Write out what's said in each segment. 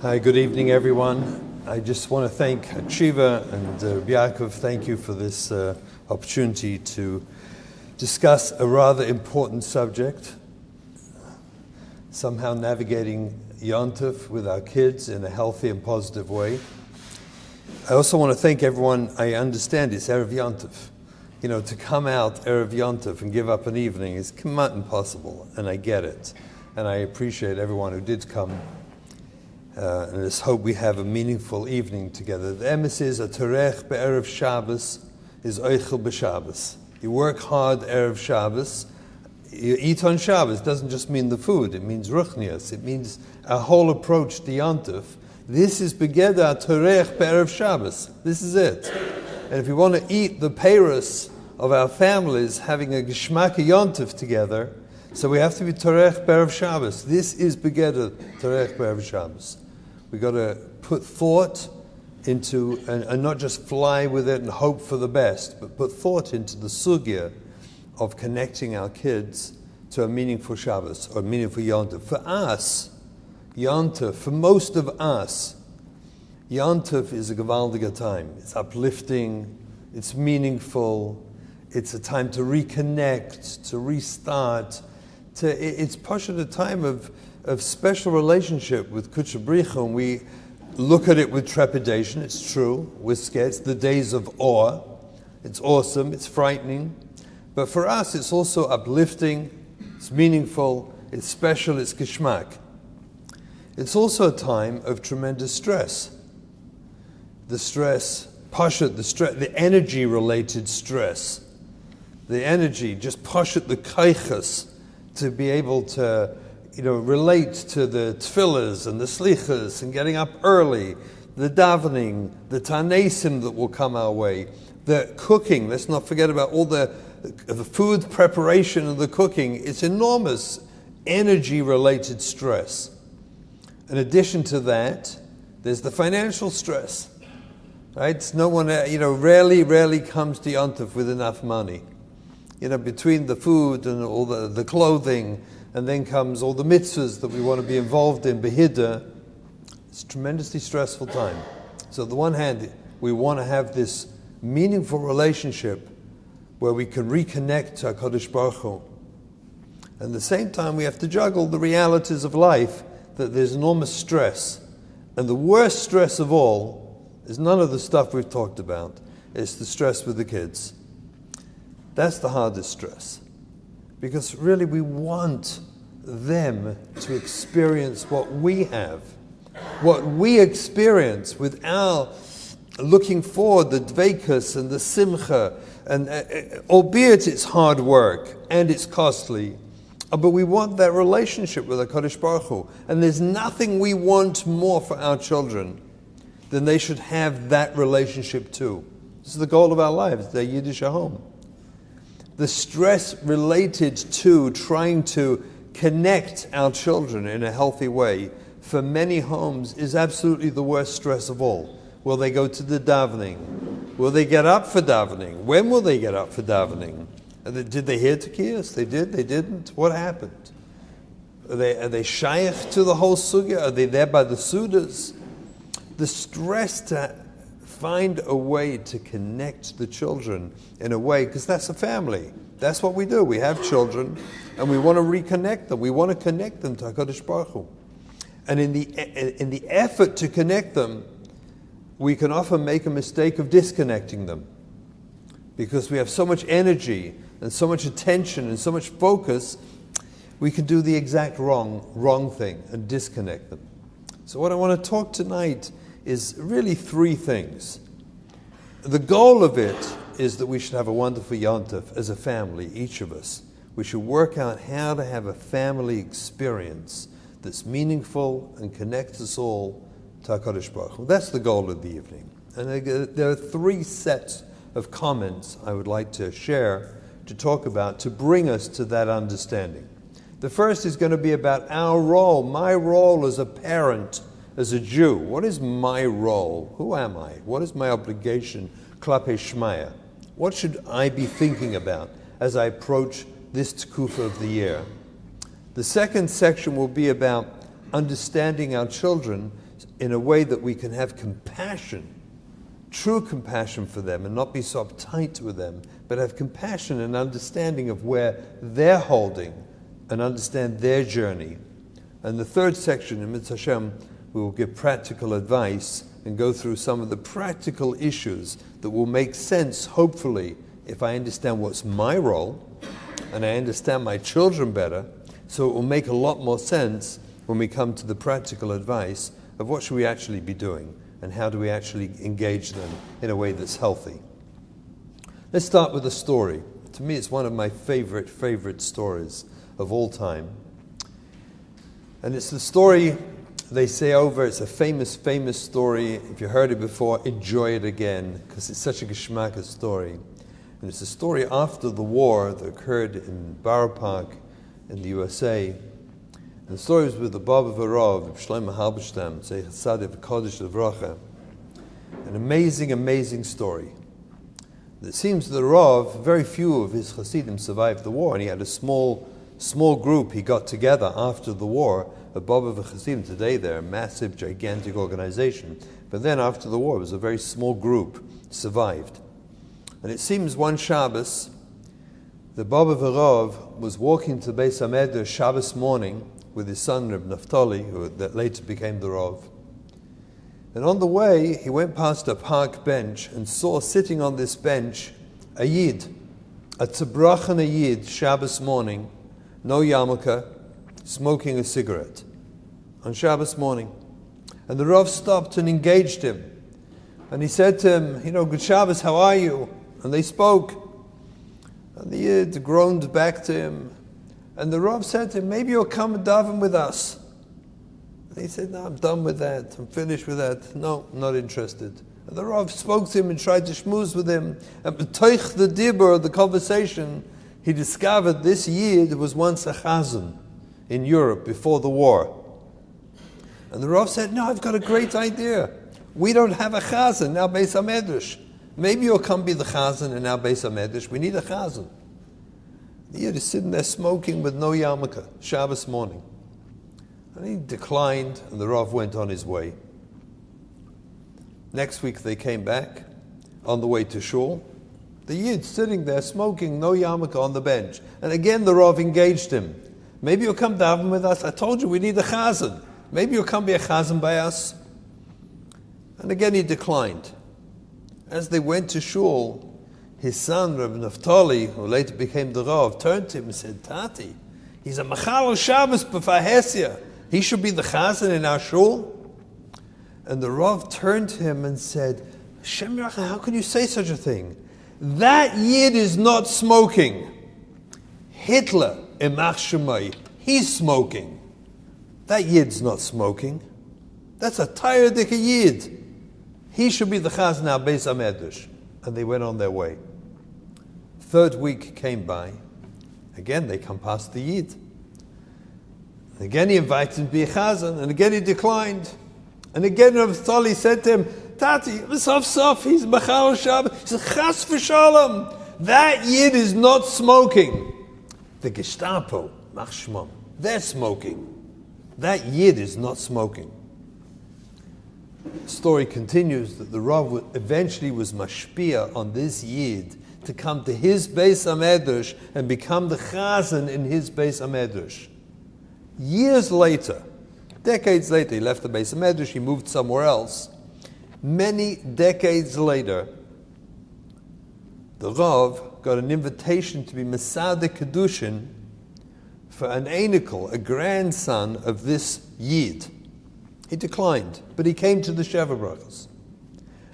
Hi, good evening, everyone. I just want to thank Shiva and Yaakov. Thank you for this opportunity to discuss a rather important subject, somehow navigating Yontif with our kids in a healthy and positive way. I also want to thank everyone. I understand it's Erev Yontif. You know, to come out Erev Yontif and give up an evening is impossible, and I get it. And I appreciate everyone who did come. And I just hope we have a meaningful evening together. The emes is a terech be'erev Shabbos is oichel b'Shabbos. You work hard Erev Shabbos. You eat on Shabbos. Doesn't just mean the food. It means ruchnias. It means our whole approach to Yontif. This is begeda terech be'erev Shabbos. This is it. And if we want to eat the peiros of our families having a geschmack Yontif together, so we have to be terech be'erev Shabbos. This is begeda terech be'erev Shabbos. We've got to put thought into, and not just fly with it and hope for the best, but put thought into the sugya of connecting our kids to a meaningful Shabbos or a meaningful Yontif. For us, Yontif, for most of us, Yontif is a gewaldige time. It's uplifting, it's meaningful, it's a time to reconnect, to restart. It's pasha a time of special relationship with Kudsha Bricha, and we look at it with trepidation. It's true, we're scared. It's the days of awe. It's awesome, it's frightening. But for us, it's also uplifting, it's meaningful, it's special, it's geschmack. It's also a time of tremendous stress. The stress, pashat, the energy-related stress. The energy, just pashat, the kaichas, to be able to relate to the tefillahs and the slichas and getting up early, the davening, the tanesim that will come our way, the cooking. Let's not forget about all the food preparation and the cooking. It's enormous energy-related stress. In addition to that, there's the financial stress. Right? No one, rarely comes to Yontif with enough money. Between the food and all the clothing, and then comes all the mitzvahs that we want to be involved in, behida. It's a tremendously stressful time. So on the one hand, we want to have this meaningful relationship where we can reconnect to HaKadosh Baruch Hu. And at the same time, we have to juggle the realities of life, that there's enormous stress. And the worst stress of all is none of the stuff we've talked about. It's the stress with the kids. That's the hardest stress. Because really we want them to experience what we have, what we experience with our looking forward, the dveikus and the simcha, and albeit it's hard work and it's costly, but we want that relationship with HaKadosh Baruch Hu. And there's nothing we want more for our children than they should have that relationship too. This is the goal of our lives, their Yiddish home. The stress related to trying to connect our children in a healthy way for many homes is absolutely the worst stress of all. Will they go to the davening? Will they get up for davening? When will they get up for davening? Did they hear Tekiyos? They did? They didn't? What happened? Are they shaykh to the whole sugya? Are they there by the sudas? The stress to find a way to connect the children in a way, because that's a family. That's what we do. We have children, and we want to reconnect them. We want to connect them to HaKadosh Baruch Hu. And in the effort to connect them, we can often make a mistake of disconnecting them, because we have so much energy and so much attention and so much focus, we can do the exact wrong thing and disconnect them. So what I want to talk tonight is really three things. The goal of it is that we should have a wonderful Yontif as a family, each of us. We should work out how to have a family experience that's meaningful and connects us all to HaKadosh Baruch Hu. That's the goal of the evening. And there are three sets of comments I would like to share, to talk about, to bring us to that understanding. The first is going to be about our role, my role as a parent, as a Jew. What is my role? Who am I? What is my obligation, klapei shmaya? What should I be thinking about as I approach this tekufa of the year? The second section will be about understanding our children in a way that we can have compassion, true compassion for them, and not be so uptight with them, but have compassion and understanding of where they're holding and understand their journey. And the third section in Mitzvah Hashem, we will give practical advice and go through some of the practical issues that will make sense, hopefully, if I understand what's my role and I understand my children better. So it will make a lot more sense when we come to the practical advice of what should we actually be doing and how do we actually engage them in a way that's healthy. Let's start with a story. To me, it's one of my favorite stories of all time. And it's the story they say over, it's a famous story. If you heard it before, enjoy it again, because it's such a geschmack story. And it's a story after the war that occurred in Borough Park in the USA. And the story was with the Baba V'Rav, Shlomo Halberstam, Tzei Chasadik V'Kodesh L'Vracha. An amazing story. It seems that Rav, very few of his Hasidim survived the war, and he had a small group he got together after the war, a Baba V'Chassidim. Today they're a massive, gigantic organization. But then after the war, it was a very small group survived. And it seems one Shabbos, the Baba V'Rav was walking to Beis HaMedrash Shabbos morning with his son Reb Naftali, that later became the Rav. And on the way, he went past a park bench and saw sitting on this bench a Yid, a Tzabrachan a Yid, Shabbos morning, no yarmulke, smoking a cigarette on Shabbos morning. And the Rav stopped and engaged him. And he said to him, good Shabbos, how are you? And they spoke. And the Yid groaned back to him. And the Rav said to him, maybe you'll come and daven with us. And he said, no, I'm done with that. I'm finished with that. No, not interested. And the Rav spoke to him and tried to schmooze with him. And b'toich the dibur, the conversation, he discovered this Yid was once a Chasm in Europe before the war. And the Rav said, no, I've got a great idea. We don't have a Chazan in our Beis HaMedrash. Maybe you'll come be the Chazan in our Beis HaMedrash. We need a Chazan. The Yid is sitting there smoking with no yarmulke, Shabbos morning. And he declined, and the Rav went on his way. Next week they came back, on the way to shul. The Yid sitting there smoking, no yarmulke on the bench. And again the Rav engaged him. Maybe you'll come daven with us. I told you we need a Chazan. Maybe you'll come be a Chazan by us. And again he declined. As they went to shul, his son, Rabbi Naftali, who later became the Rav, turned to him and said, Tati, he's a Machal Shabbos b'Fahesia. He should be the Chazan in our shul. And the Rav turned to him and said, Shem Yirachah, how can you say such a thing? That Yid is not smoking. Hitler, Imach Shemai, he's smoking. That Yid's not smoking. That's a Tayyadik Yid. He should be the Chazan al Beis HaMedrash. And they went on their way. Third week came by. Again, they come past the Yid. And again, he invited him to be a Chazan. And again, he declined. And again, Rav Tali said to him, Tati, sof, he's Machal Shabbos. He said, Chas v'shalom. That Yid is not smoking. The Gestapo, Machshmam, they're smoking. That Yid is not smoking. The story continues that the Rav eventually was mashpia on this Yid to come to his Beis HaMedrash and become the Chazan in his Beis HaMedrash. Years later, decades later, he left the Beis HaMedrash, he moved somewhere else. Many decades later, the Rav got an invitation to be Masada Kedushin for an Einikel, a grandson of this Yid. He declined, but he came to the Sheva Brachas.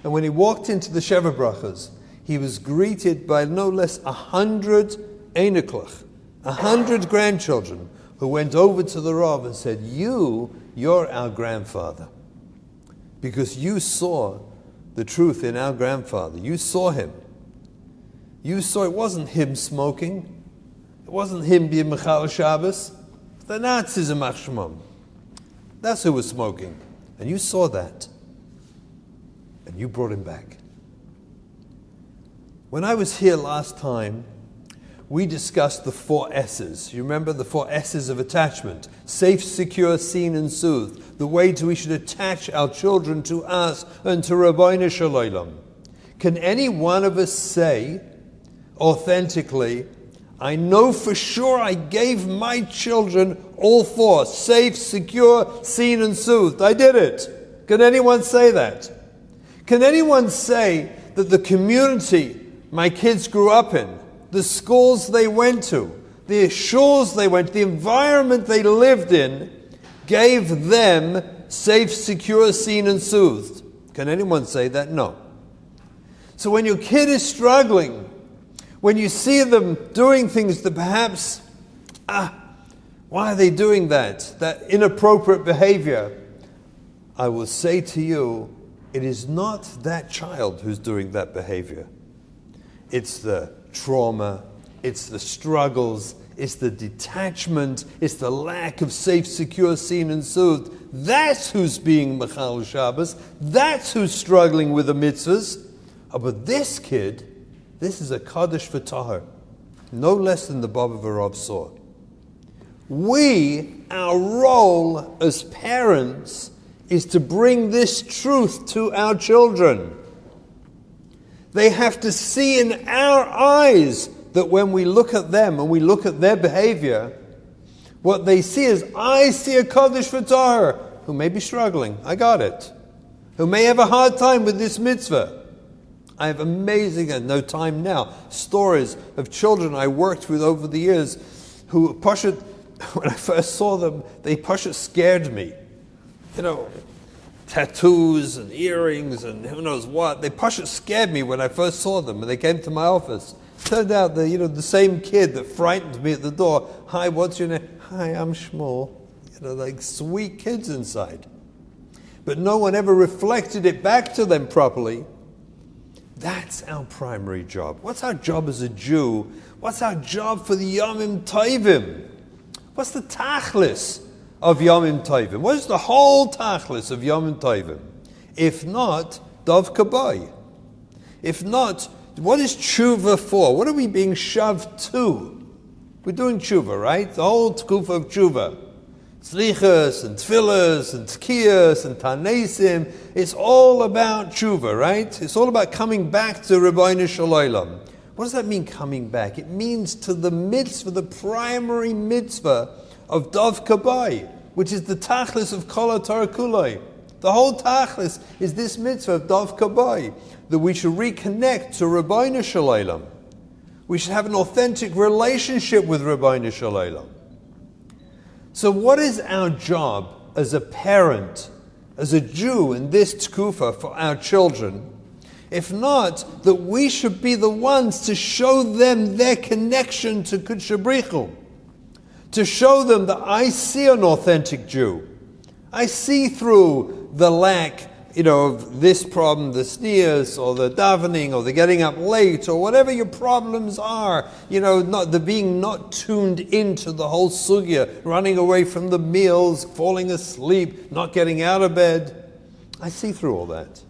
And when he walked into the Sheva Brachas, he was greeted by no less 100 Einiklach, 100 grandchildren, who went over to the Rav and said, you're our grandfather. Because you saw the truth in our grandfather. You saw him. You saw it wasn't him smoking. It wasn't him being Mechal Shabbos. The Nazis are Machshmam. That's who was smoking. And you saw that. And you brought him back. When I was here last time, we discussed the 4 S's. You remember the 4 S's of attachment? Safe, secure, seen, and soothed. the way we should attach our children to us and to Rabbeinu Shalom. Can any one of us say authentically, I know for sure I gave my children all four, safe, secure, seen and soothed. I did it. Can anyone say that? Can anyone say that the community my kids grew up in, the schools they went to, the shuls they went to, the environment they lived in, gave them safe, secure, seen and soothed? Can anyone say that? No. So when your kid is struggling, when you see them doing things that perhaps, why are they doing that? That inappropriate behavior. I will say to you, it is not that child who's doing that behavior. It's the trauma, it's the struggles, it's the detachment, it's the lack of safe, secure, seen and soothed. That's who's being Mechal Shabbos. That's who's struggling with the mitzvahs. But this kid, this is a Kaddish for Tahar, no less than the Baba V'Rav saw. Our role as parents is to bring this truth to our children. They have to see in our eyes that when we look at them and we look at their behavior, what they see is, I see a Kaddish for Tahar who may be struggling, I got it, who may have a hard time with this mitzvah. I have amazing, and no time now, stories of children I worked with over the years who, Pashat, when I first saw them, they Pashat scared me. Tattoos and earrings and who knows what. They Pashat scared me when I first saw them when they came to my office. Turned out that, the same kid that frightened me at the door, hi, what's your name? Hi, I'm Shmuel. Like sweet kids inside. But no one ever reflected it back to them properly. That's our primary job. What's our job as a Jew? What's our job for the Yomim Tovim? What's the tachlis of Yomim Tovim? What is the whole tachlis of Yomim Tovim? If not, Dov Kabay. If not, what is tshuva for? What are we being shoved to? We're doing tshuva, right? The whole tkufa of tshuva. Tzlichas and tfilas and tkiyas and tanesim. It's all about tshuva, right? It's all about coming back to Rabbeinu Shalom. What does that mean, coming back? It means to the mitzvah, the primary mitzvah of Dov Kabay, which is the tachlis of Kol HaTorah Kulai. The whole tachlis is this mitzvah of Dov Kabay, that we should reconnect to Rabbeinu Shalom. We should have an authentic relationship with Rabbeinu Shalom. So what is our job as a parent, as a Jew in this tkufa for our children, if not that we should be the ones to show them their connection to Kudsha Brichu, to show them that I see an authentic Jew. I see through the lack, of this problem, the sneers, or the davening, or the getting up late, or whatever your problems are, not the being not tuned into the whole sugya, running away from the meals, falling asleep, not getting out of bed. I see through all that.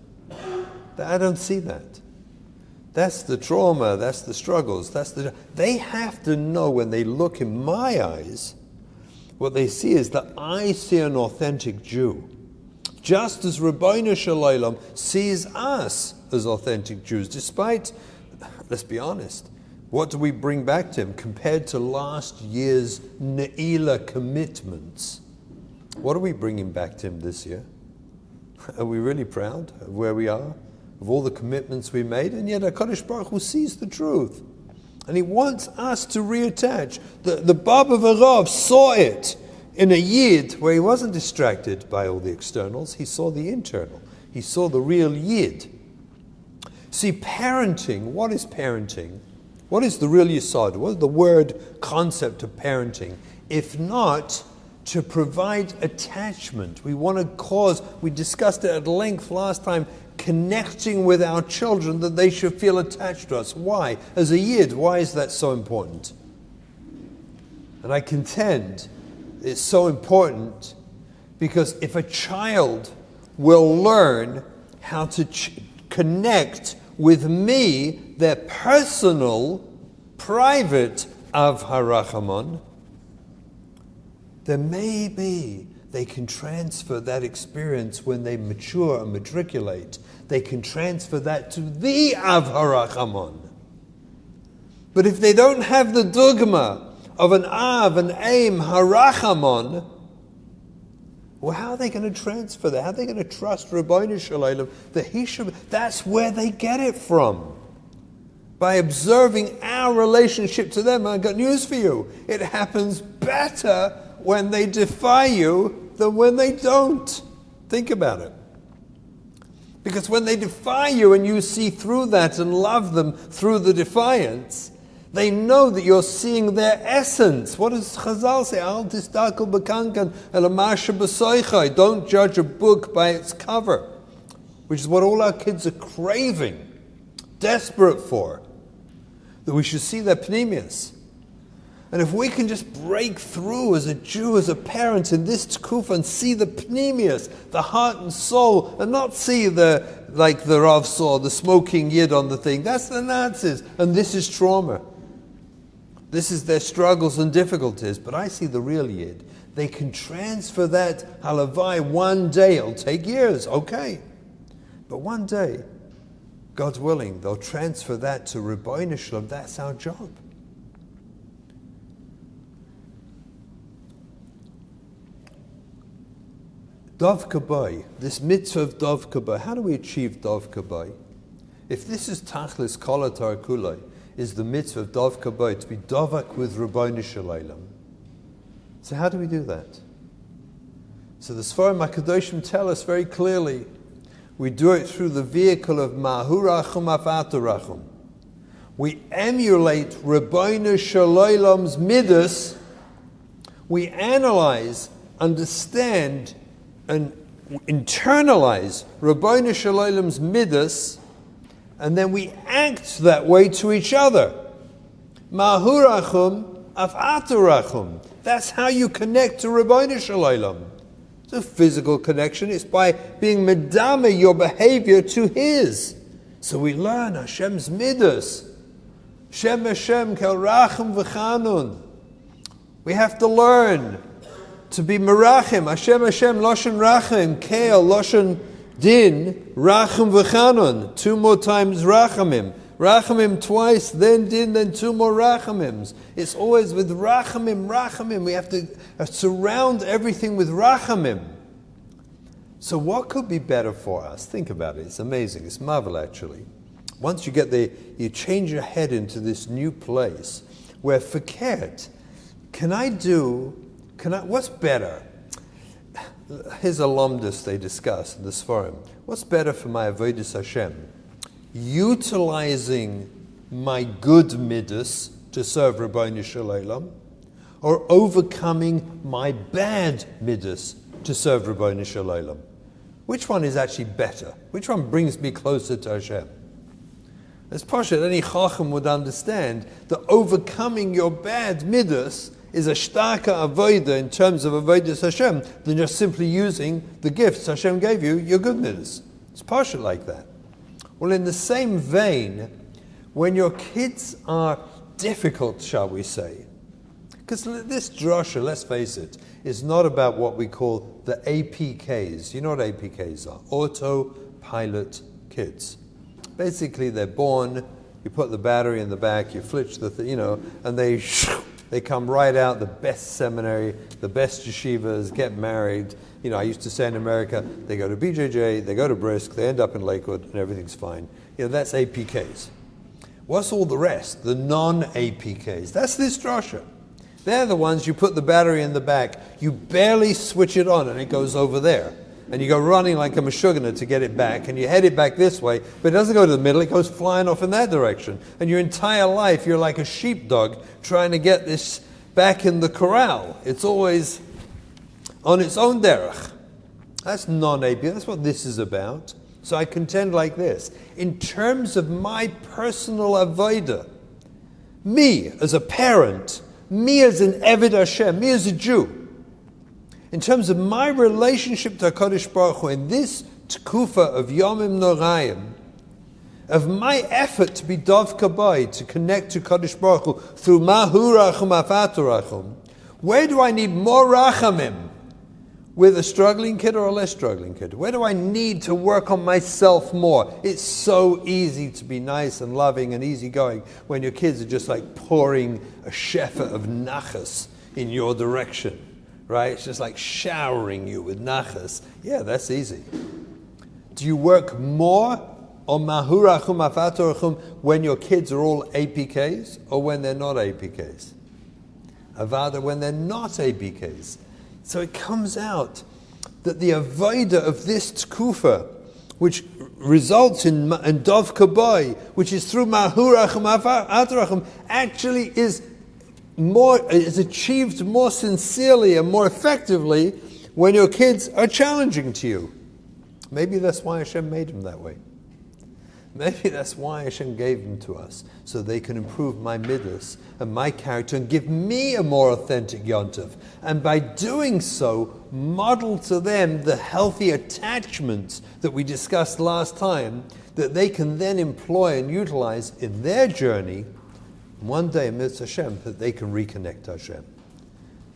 I don't see that. That's the trauma, that's the struggles, they have to know when they look in my eyes, what they see is that I see an authentic Jew. Just as Rabbeinu Shalom sees us as authentic Jews, despite, let's be honest, what do we bring back to him compared to last year's Ne'ilah commitments? What are we bringing back to him this year? Are we really proud of where we are, of all the commitments we made? And yet HaKadosh Baruch Hu sees the truth. And he wants us to reattach. The Baba V'Rav saw it in a Yid where he wasn't distracted by all the externals. He saw the internal. He saw the real Yid. See, parenting, what is parenting? What is the real Yisod? What is the word concept of parenting? If not to provide attachment. We want to cause, we discussed it at length last time, connecting with our children that they should feel attached to us. Why? As a Yid, why is that so important? And I contend it's so important because if a child will learn how to connect with me, their personal, private Av Harachamon, then maybe they can transfer that experience when they mature and matriculate. They can transfer that to the Av Harachamon. But if they don't have the dogma of an Av, an Aim, Harachamon, well, how are they going to transfer that? How are they going to trust Rabbeinu Shalom that he should? That's where they get it from. By observing our relationship to them. I've got news for you. It happens better when they defy you than when they don't. Think about it. Because when they defy you and you see through that and love them through the defiance, they know that you're seeing their essence. What does Chazal say? Al tistakel b'kankan el amasha b'soichai. Don't judge a book by its cover, which is what all our kids are craving, desperate for. That we should see their pnimius. And if we can just break through as a Jew, as a parent in this tkufa and see the pnimius, the heart and soul, and not see the Rav saw, the smoking yid on the thing, that's the Nazis, and this is trauma. This is their struggles and difficulties, but I see the real yid. They can transfer that halavai one day. It'll take years, okay. But one day, God willing, they'll transfer that to Rabbeinu Shalom. That's our job. Dov Kabbai, this mitzvah of Dov Kabbai, how do we achieve Dov Kabbai? If this is Tachlis Kol HaTorah Kulai, is the mitzvah of Dov Kabbai, to be Dovak with Rabbeinu Shalom. So how do we do that? So the Sfarim HaKadoshim tell us very clearly, we do it through the vehicle of Mahurachum Afaturachum. We emulate Rabbeinu Shalom's midas. We analyze, understand, and internalize Rabbeinu Shalom's midas, and then we act that way to each other. Mahurachum Afaturachum. That's how you connect to Rabbeinu Shalom. A physical connection. It's by being medame your behavior to His. So we learn Hashem's midas. Shem Hashem kel rachum v'chanun. We have to learn to be merachim. Hashem Hashem loshen rachim kel loshen din rachum v'chanun. 2 more times rachamim. Rachamim twice, then din, then 2 more rachamims. It's always with rachamim. We have to surround everything with rachamim. So what could be better for us? Think about it. It's amazing. It's marvel, actually. Once you get you change your head into this new place where forget, what's better? Here's a lomdus they discuss in the Sfarim. What's better for my avodas Hashem? Utilizing my good midas to serve Rabbeinu Shalom, or overcoming my bad midas to serve Rabbeinu Shalom? Which one is actually better? Which one brings me closer to Hashem? As Pasha, any Chacham would understand that overcoming your bad midas is a starker avodah in terms of avodas Hashem than just simply using the gifts Hashem gave you, your good midas. It's Pasha like that. Well, in the same vein, when your kids are difficult, shall we say, because this drasha, let's face it, is not about what we call the APKs. You know what APKs are? Autopilot kids. Basically, they're born, you put the battery in the back, you flitch and they come right out, the best seminary, the best yeshivas, get married. I used to say in America, they go to BJJ, they go to Brisk, they end up in Lakewood, and everything's fine. That's APKs. What's all the rest? The non-APKs. That's this drasha. They're the ones you put the battery in the back, you barely switch it on, and it goes over there. And you go running like a meshugana to get it back, and you head it back this way, but it doesn't go to the middle, it goes flying off in that direction. And your entire life, you're like a sheepdog trying to get this back in the corral. It's always on its own derech. That's non-AP. That's what this is about. So I contend like this. In terms of my personal avodah, me as a parent, me as an Eved Hashem, me as a Jew, in terms of my relationship to HaKadosh Baruch Hu in this tkufa of Yomim Noraim, of my effort to be Dov Kabbai, to connect to Kadosh Baruch Hu through Mahu Rachum Afaturachum, where do I need more Rachamim? with a struggling kid or a less struggling kid? Where do I need to work on myself more? It's so easy to be nice and loving and easygoing when your kids are just like pouring a shefa of nachas in your direction, right? It's just like showering you with nachas. Yeah, that's easy. Do you work more on mahurachum afatorachum when your kids are all APKs or when they're not APKs? Avada when they're not APKs. So it comes out that the avodah of this tkufa, which results in dov kaboy, which is through mahurachum afatorachum, actually is achieved more sincerely and more effectively when your kids are challenging to you. Maybe that's why Hashem made them that way. Maybe that's why Hashem gave them to us, so they can improve my midas and my character and give me a more authentic yontif. And by doing so, model to them the healthy attachments that we discussed last time, that they can then employ and utilize in their journey. One day, amidst Hashem, that they can reconnect to Hashem.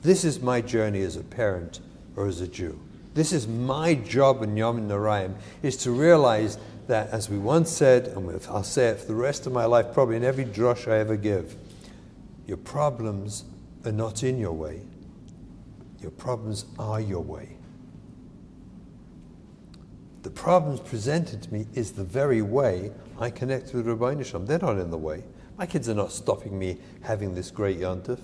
This is my journey as a parent or as a Jew. This is my job in Yomim Noraim, is to realize that, as we once said, and I'll say it for the rest of my life, probably in every drush I ever give, your problems are not in your way. Your problems are your way. The problems presented to me is the very way I connect with Rabbi Shimon. They're not in the way. My kids are not stopping me having this great yontif,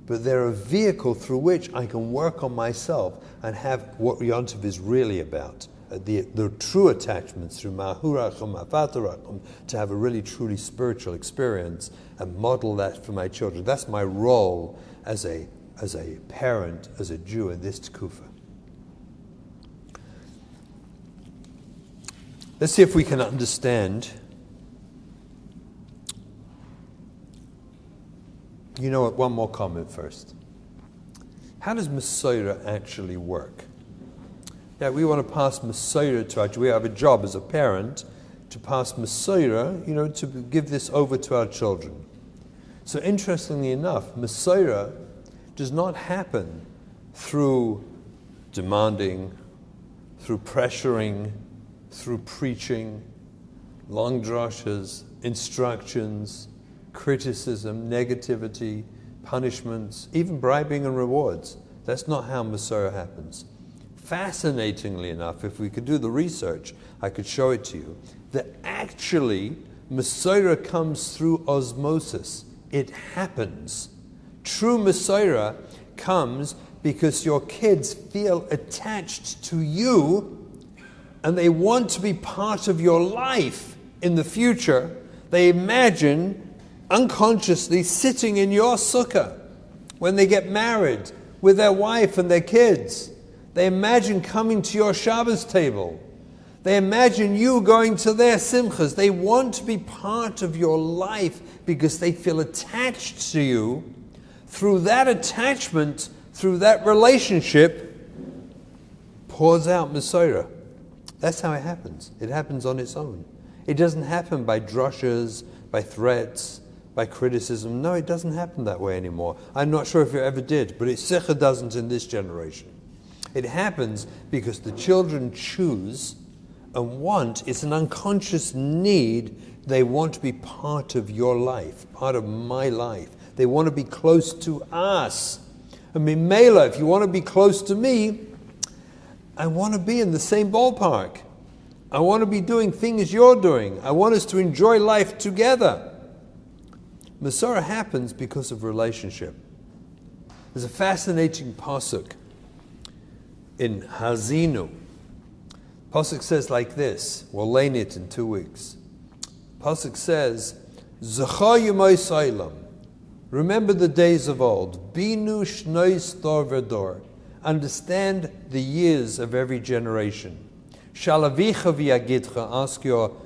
but they're a vehicle through which I can work on myself and have what yontif is really about. The true attachments through mahurachum afatorachum, to have a really truly spiritual experience and model that for my children. That's my role as a parent, as a Jew in this tekufa. Let's see if we can understand. You know what, one more comment first. How does Messiah actually work? Yeah, we want to pass Messiah to our children. We have a job as a parent to pass Messiah, to give this over to our children. So interestingly enough, Messiah does not happen through demanding, through pressuring, through preaching, long drashas, instructions, criticism, negativity, punishments, even bribing and rewards. That's not how Messiah happens. Fascinatingly enough, if we could do the research, I could show it to you, that actually Messiah comes through osmosis. It happens. True Messiah comes because your kids feel attached to you and they want to be part of your life in the future. They imagine unconsciously sitting in your sukkah when they get married with their wife and their kids. They imagine coming to your Shabbos table. They imagine you going to their simchas. They want to be part of your life because they feel attached to you. Through that attachment, through that relationship, pours out Messiah. That's how it happens. It happens on its own. It doesn't happen by drushes, by threats, by criticism. No, it doesn't happen that way anymore. I'm not sure if it ever did, but it sicher doesn't in this generation. It happens because the children choose and want, it's an unconscious need, they want to be part of your life, part of my life. They want to be close to us. I mean, Mela, if you want to be close to me, I want to be in the same ballpark. I want to be doing things you're doing. I want us to enjoy life together. Masorah happens because of relationship. There's a fascinating pasuk in Hazinu. Pasuk says like this. We'll learn it in 2 weeks. Pasuk says, Zachar Yemai Sailam. Remember the days of old. Binu shnois dor v'dor. Understand the years of every generation. Shalavicha v'yagidcha. Ask your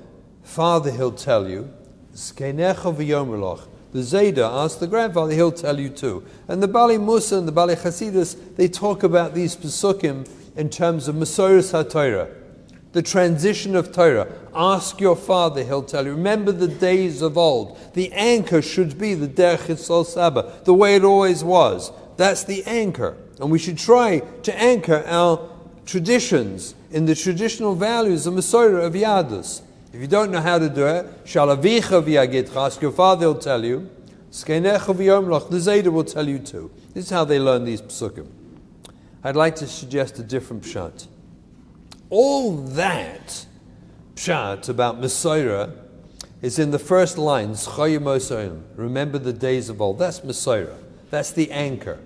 father, he'll tell you. Zkenecha v'yomelach. The Zayda, ask the grandfather, he'll tell you too. And the Bali Musa and the Bali Chasidus, they talk about these Pesukim in terms of Masoros HaTorah, the transition of Torah. Ask your father, he'll tell you. Remember the days of old. The anchor should be the Derech Yitzhak Saba, the way it always was. That's the anchor. And we should try to anchor our traditions in the traditional values of Masorah, of Yadus. If you don't know how to do it, Shalavicha v'yagitcha, ask your father, he'll tell you. Skeinecha v'yomlach, the Zayda will tell you too. This is how they learn these psukim. I'd like to suggest a different pshat. All that pshat about Masorah is in the first lines, remember the days of old. That's Masorah. That's the anchor.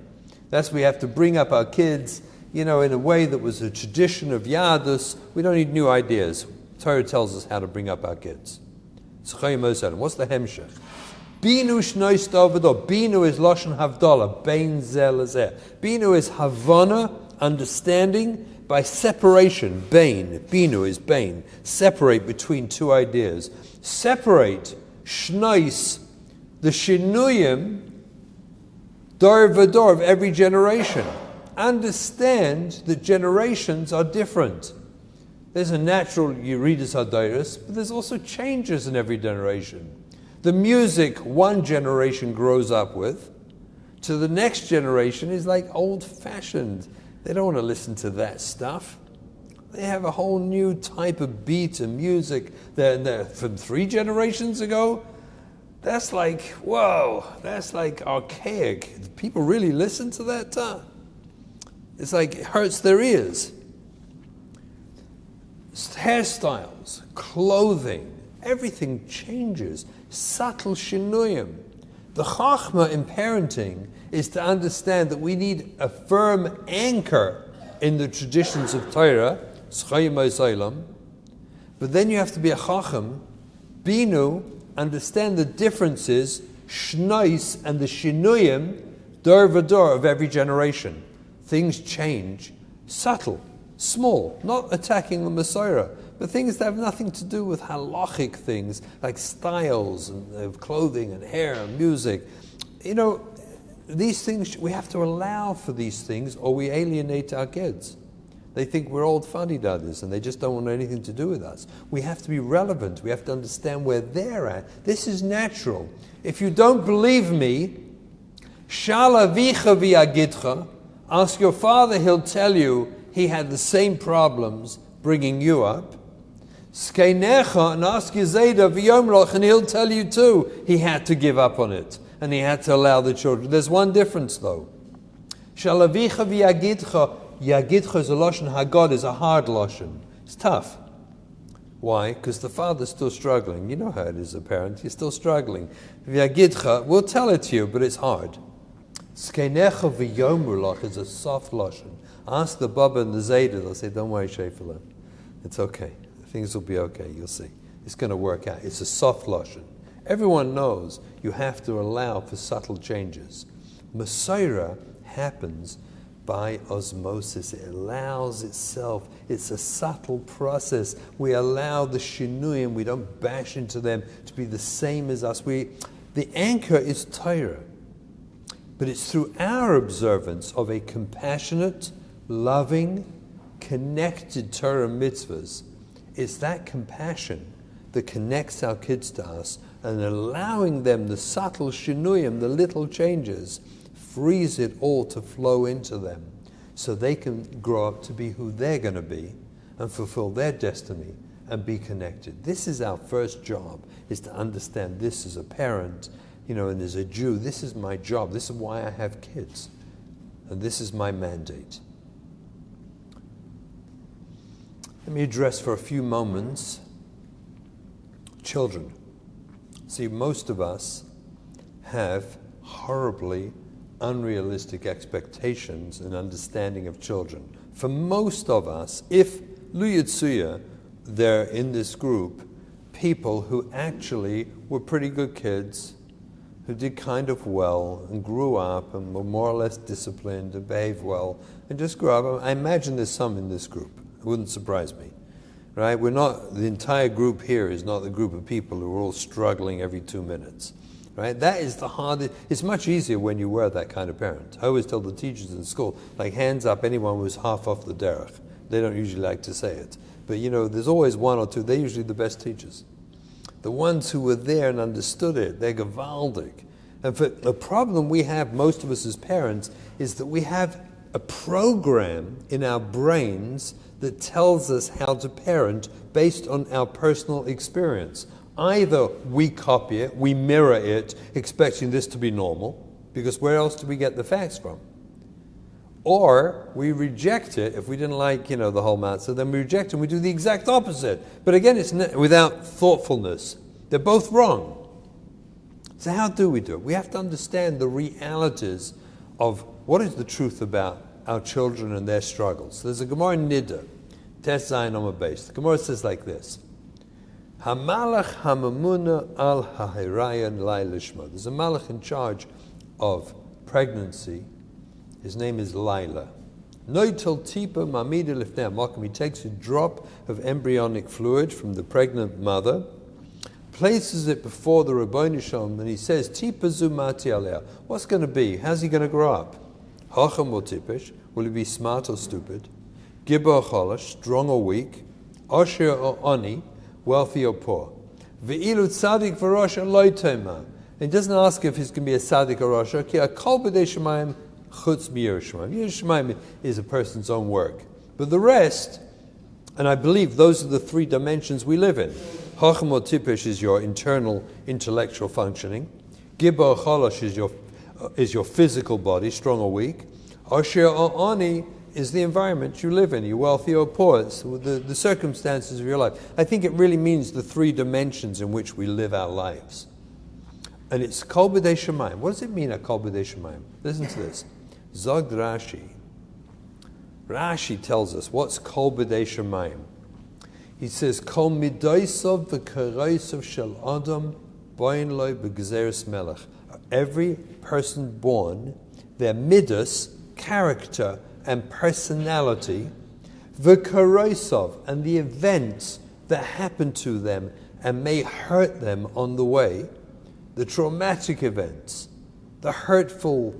That's we have to bring up our kids, in a way that was a tradition of Yadus. We don't need new ideas. Torah tells us how to bring up our kids. What's the hemshech? Binu shnois davado. Binu is lashon havdalah. Bein zeh lezeh. Binu is havana, understanding, by separation. Bein. Binu is bein. Separate between two ideas. Separate shnois, the shinuyim, dor v'dor of every generation. Understand that generations are different. There's a natural Yeridus Hadairis, but there's also changes in every generation. The music one generation grows up with, to the next generation is like old-fashioned. They don't want to listen to that stuff. They have a whole new type of beat and music from 3 generations ago. That's like, whoa, that's like archaic. Do people really listen to that? It's like it hurts their ears. Hairstyles, clothing, everything changes. Subtle shinuyim. The chachma in parenting is to understand that we need a firm anchor in the traditions of Torah, but then you have to be a chacham, binu, understand the differences, shnois and the shinuyim, dor v'dor of every generation. Things change, subtle, small, not attacking the Masorah, but things that have nothing to do with halachic things, like styles of clothing and hair and music. These things, we have to allow for these things or we alienate our kids. They think we're old fuddy-dudders and they just don't want anything to do with us. We have to be relevant. We have to understand where they're at. This is natural. If you don't believe me, shalavicha v'yagitcha, ask your father, he'll tell you he had the same problems bringing you up. Skeinecha, and ask your Zayda v'yomlach, and he'll tell you too he had to give up on it and he had to allow the children. There's one difference though. Shalavicha v'yagitcha, yagitcha is a lashon hagod, is a hard lashon. It's tough. Why? Because the father's still struggling. You know how it is, a parent. You're still struggling. V'yagitcha, we'll tell it to you, but it's hard. Skeinecha v'yomlach is a soft lashon. Ask the Baba and the Zayda, they'll say, don't worry, Shefala. It's okay. Things will be okay, you'll see. It's going to work out. It's a soft lashon. Everyone knows you have to allow for subtle changes. Masorah happens by osmosis. It allows itself. It's a subtle process. We allow the shinuyim, we don't bash into them to be the same as us. The anchor is Torah. But it's through our observance of a compassionate, loving, connected Torah mitzvahs. It's that compassion that connects our kids to us, and allowing them the subtle shinuyim, the little changes, frees it all to flow into them so they can grow up to be who they're going to be and fulfill their destiny and be connected. This is our first job, is to understand this as a parent, and as a Jew, this is my job. This is why I have kids. And this is my mandate. Let me address for a few moments children. See, most of us have horribly unrealistic expectations and understanding of children. For most of us, if Lu Yitzuya, they're in this group, people who actually were pretty good kids, who did kind of well and grew up and were more or less disciplined and behaved well and just grew up. I imagine there's some in this group. It wouldn't surprise me, right? The entire group here is not the group of people who are all struggling every 2 minutes, right? That is the hardest. It's much easier when you were that kind of parent. I always tell the teachers in school, like, hands up anyone who's half off the derech. They don't usually like to say it. But there's always one or two. They're usually the best teachers. The ones who were there and understood it, they're gewaldig. And the problem we have, most of us as parents, is that we have a program in our brains that tells us how to parent based on our personal experience. Either we copy it, we mirror it, expecting this to be normal, because where else do we get the facts from? Or we reject it. If we didn't like, the whole matzah, then we reject it and we do the exact opposite. But again, it's without thoughtfulness. They're both wrong. So how do we do it? We have to understand the realities of what is the truth about our children and their struggles. There's a Gemara in Nida, Tes Zayin Amud Beis. The Gemara says like this: Hamalach hamamuna al hahirayan lailishma. There's a malach in charge of pregnancy. His name is Laila. Noitel tipa mamida lifnei makom. He takes a drop of embryonic fluid from the pregnant mother, places it before the Rabbanim Shalom, and he says, Tipa zumati alea. What's going to be? How's he going to grow up? Hacham or tipish? Will he be smart or stupid? Gibber or cholash? Strong or weak? Osher or oni? Wealthy or poor? Ve'ilu tzadik v'rosh loy tema. He doesn't ask if he's going to be a tzadik or rosh. Okay, a kol b'dei shemayim chutz mi'yerushamayim. Yerushamayim is a person's own work. But the rest, and I believe those are the three dimensions we live in. Hacham or tipish is your internal intellectual functioning. Gibber or cholash is your physical body, strong or weak. Osher or oni is the environment you live in. You're wealthy or poor. It's the circumstances of your life. I think it really means the three dimensions in which we live our lives. And it's kol b'dei shemayim. What does it mean, a kol b'dei shemayim? Listen to this. Zog Rashi. Rashi tells us what's kol b'dei shemayim. He says, kol midaisov v'kareisov shel adam boin loy b'gezeres melech. Every person born, their midas, character, and personality, v'kareisov, and the events that happen to them and may hurt them on the way, the traumatic events, the hurtful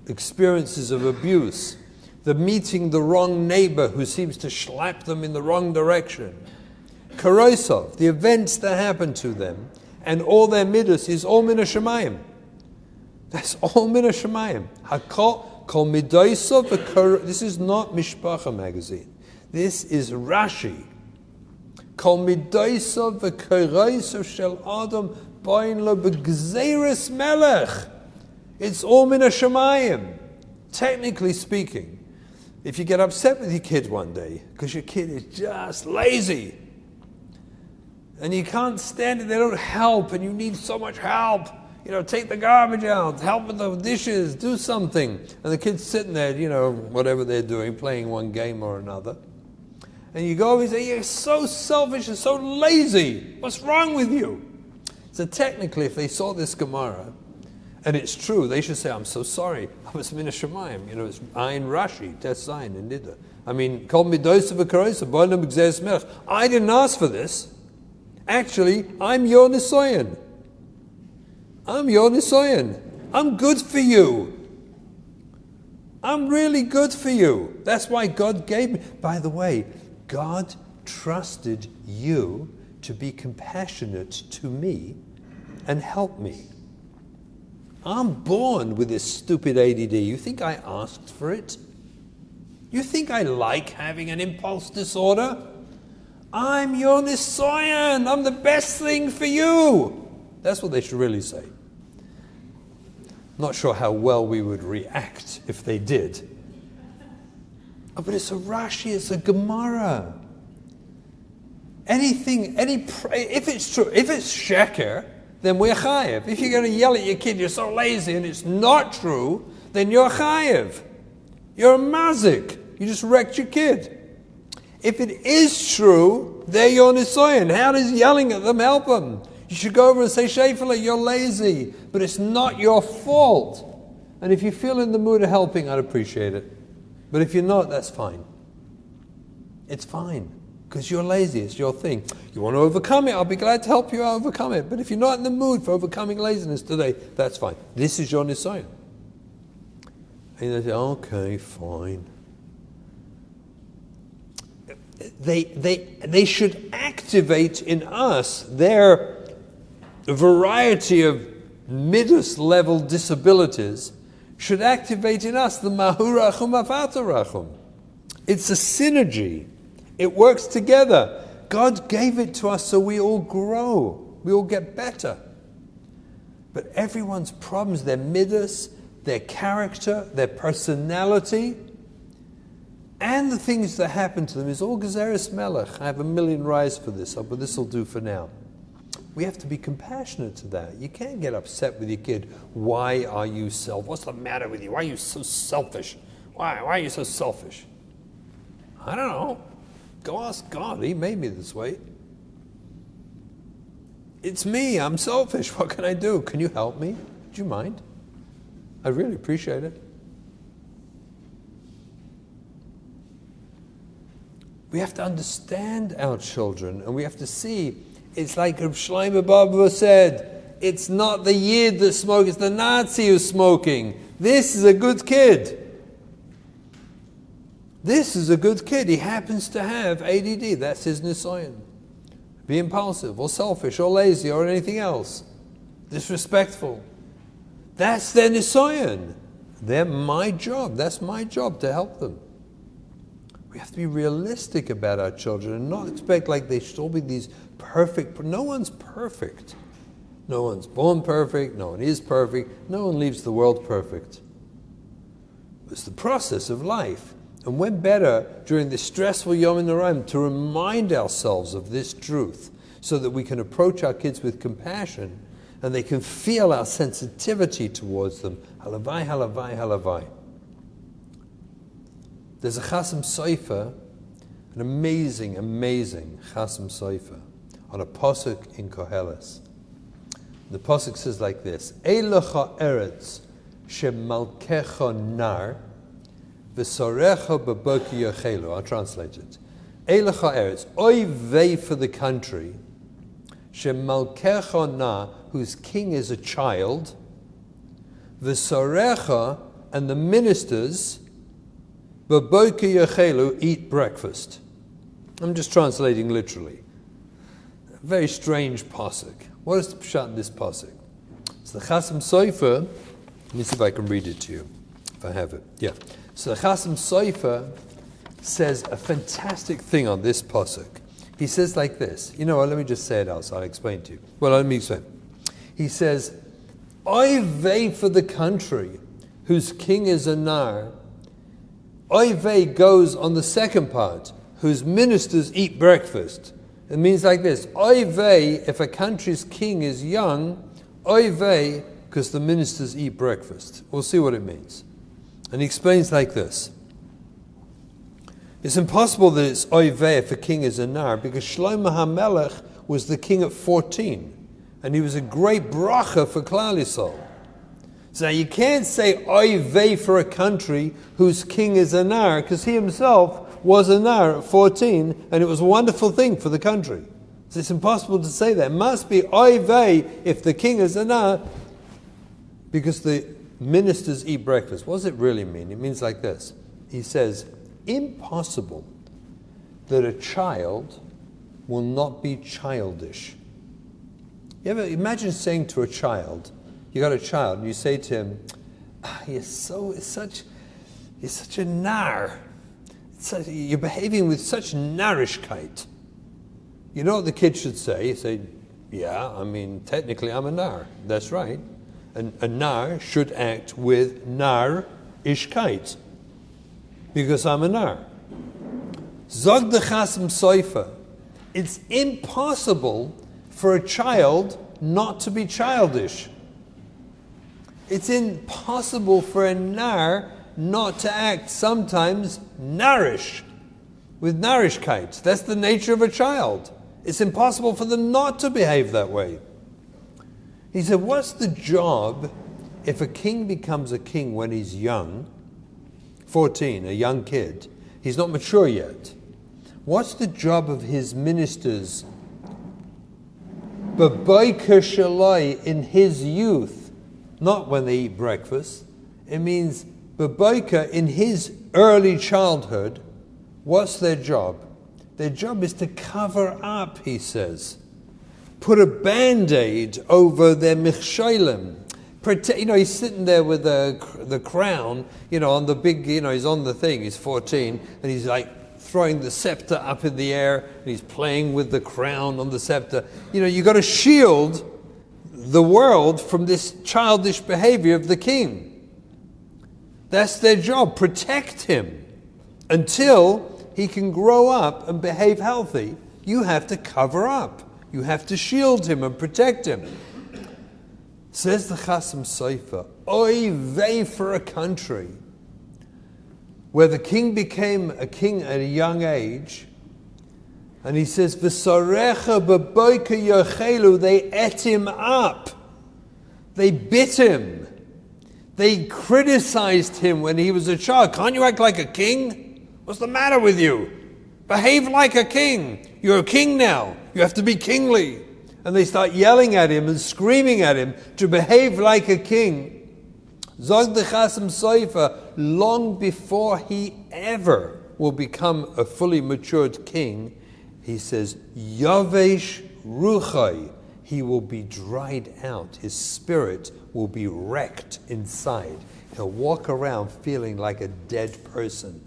experiences of abuse, the meeting the wrong neighbor who seems to slap them in the wrong direction. Karoisov, the events that happen to them, and all their midas is all min hashamayim. That's all min hashamayim. Hakol kol midaisov v'karoisov. This is not Mishpacha magazine. This is Rashi. Kol midaisov v'karoisov shel adam boin lo b'gzeres melech. It's all min hashamayim. Technically speaking, if you get upset with your kid one day because your kid is just lazy and you can't stand it, they don't help, and you need so much help. Take the garbage out, help with the dishes, do something. And the kid's sitting there, whatever they're doing, playing one game or another. And you go over and say, you're so selfish and so lazy. What's wrong with you? So technically, if they saw this Gemara, and it's true, they should say, I'm so sorry. I was min hashamayim. It's Ayin Rashi, Tes Zayin in Nida. I mean, kol midosav v'karosav, boilam b'gzeres melech. I didn't ask for this. Actually, I'm your nisoyan. I'm your nisoyan. I'm good for you. I'm really good for you. That's why God gave me. By the way, God trusted you to be compassionate to me and help me. I'm born with this stupid ADD. You think I asked for it? You think I like having an impulse disorder? I'm your nisoyan. I'm the best thing for you. That's what they should really say. Not sure how well we would react if they did. Oh, but it's a Rashi, it's a Gemara. If it's true, if it's sheker, then we're chayev. If you're going to yell at your kid, you're so lazy, and it's not true, then you're chayev. You're a mazik. You just wrecked your kid. If it is true, they're your nisoyan. How does yelling at them help them? You should go over and say, Shefala, you're lazy, but it's not your fault. And if you feel in the mood of helping, I'd appreciate it. But if you're not, that's fine. It's fine, because you're lazy. It's your thing. You want to overcome it, I'll be glad to help you overcome it. But if you're not in the mood for overcoming laziness today, that's fine. This is your nisayon. And they say, okay, fine. They should activate in us their variety of midas level disabilities should activate in us the mahurachum afatarachum. It's a synergy. It works together. God gave it to us so we all grow. We all get better. But everyone's problems, their midas, their character, their personality, and the things that happen to them is all gezeres melech. I have a million rayos for this, but this will do for now. We have to be compassionate to that. You can't get upset with your kid. Why are you selfish? What's the matter with you? Why are you so selfish? Why are you so selfish? I don't know. Go ask God. He made me this way. It's me. I'm selfish. What can I do? Can you help me? Do you mind? I really appreciate it. We have to understand our children, and we have to see. It's like Reb Shlomo Baba said, it's not the Yid that smokes, it's the Nazi who's smoking. This is a good kid. This is a good kid. He happens to have ADD. That's his nisayon. Be impulsive, or selfish, or lazy, or anything else. Disrespectful. That's their nisayon. They're my job. That's my job to help them. We have to be realistic about our children and not expect like they should all be these perfect. No one's perfect. No one's born perfect. No one is perfect. No one leaves the world perfect. It's the process of life. And when better during this stressful Yomim Tovim to remind ourselves of this truth so that we can approach our kids with compassion and they can feel our sensitivity towards them. Halavai, halavai, halavai. There's a Chasm cipher, an amazing, amazing Chasm cipher on a pasuk in Koheles. The pasuk says like this: Eilecha eretz shemalkecha nar v'sorecha b'boki yochelu. I'll translate it. Eilecha eretz, oy vey for the country shemalkecha nar, whose king is a child, v'sorecha, and the ministers b'boki yochelu, eat breakfast. I'm just translating literally. A very strange pasuk. What is the pshat in this pasuk? It's the Chasm cipher. Let me see if I can read it to you, if I have it. Yeah. So the Chasm cipher says a fantastic thing on this pasuk. He says like this. You know what? Let me just say it out so I'll explain to you. Well, let me explain. He says, Oy vey for the country whose king is a nar. Oy vey goes on the second part, whose ministers eat breakfast. It means like this: Oy vey, if a country's king is young, oy vey, because the ministers eat breakfast. We'll see what it means. And he explains like this. It's impossible that it's oy vey if a king is a nar, because Shlomo HaMelech was the king at 14, and he was a great bracha for Klal Yisrael. So you can't say oy vey for a country whose king is a nar, because he himself was a nar at 14, and it was a wonderful thing for the country. So it's impossible to say that. It must be oy vey if the king is a nar, because the ministers eat breakfast. What does it really mean? It means like this. He says, impossible that a child will not be childish. You ever imagine saying to a child, you got a child, and you say to him, you're such a nar. You're behaving with such narishkeit. You know what the kid should say? You say, yeah, I mean, technically I'm a nar. That's right. And a nar should act with nar-ishkeit, because I'm a nar. Zog the Chasm cipher. It's impossible for a child not to be childish. It's impossible for a nar not to act sometimes narish, with narishkeit. That's the nature of a child. It's impossible for them not to behave that way. He said, what's the job if a king becomes a king when he's young, 14, a young kid, he's not mature yet? What's the job of his ministers? B'boker shalai, in his youth, not when they eat breakfast. It means b'boker, in his early childhood. What's their job? Their job is to cover up, he says. Put a band-aid over their michshalim. He's sitting there with the crown, on the big, he's on the thing, he's 14, and he's like throwing the scepter up in the air, and he's playing with the crown on the scepter. You've got to shield the world from this childish behavior of the king. That's their job, protect him until he can grow up and behave healthy. You have to cover up. You have to shield him and protect him. Says the Chasm cipher, oy vey for a country where the king became a king at a young age, and he says, V'sarecha b'boika yochelu, they ate him up. They bit him. They criticized him when he was a child. Can't you act like a king? What's the matter with you? Behave like a king. You're a king now. You have to be kingly. And they start yelling at him and screaming at him to behave like a king. Zog the Chasm cipher, long before he ever will become a fully matured king, he says, Yavesh ruchai, he will be dried out. His spirit will be wrecked inside. He'll walk around feeling like a dead person.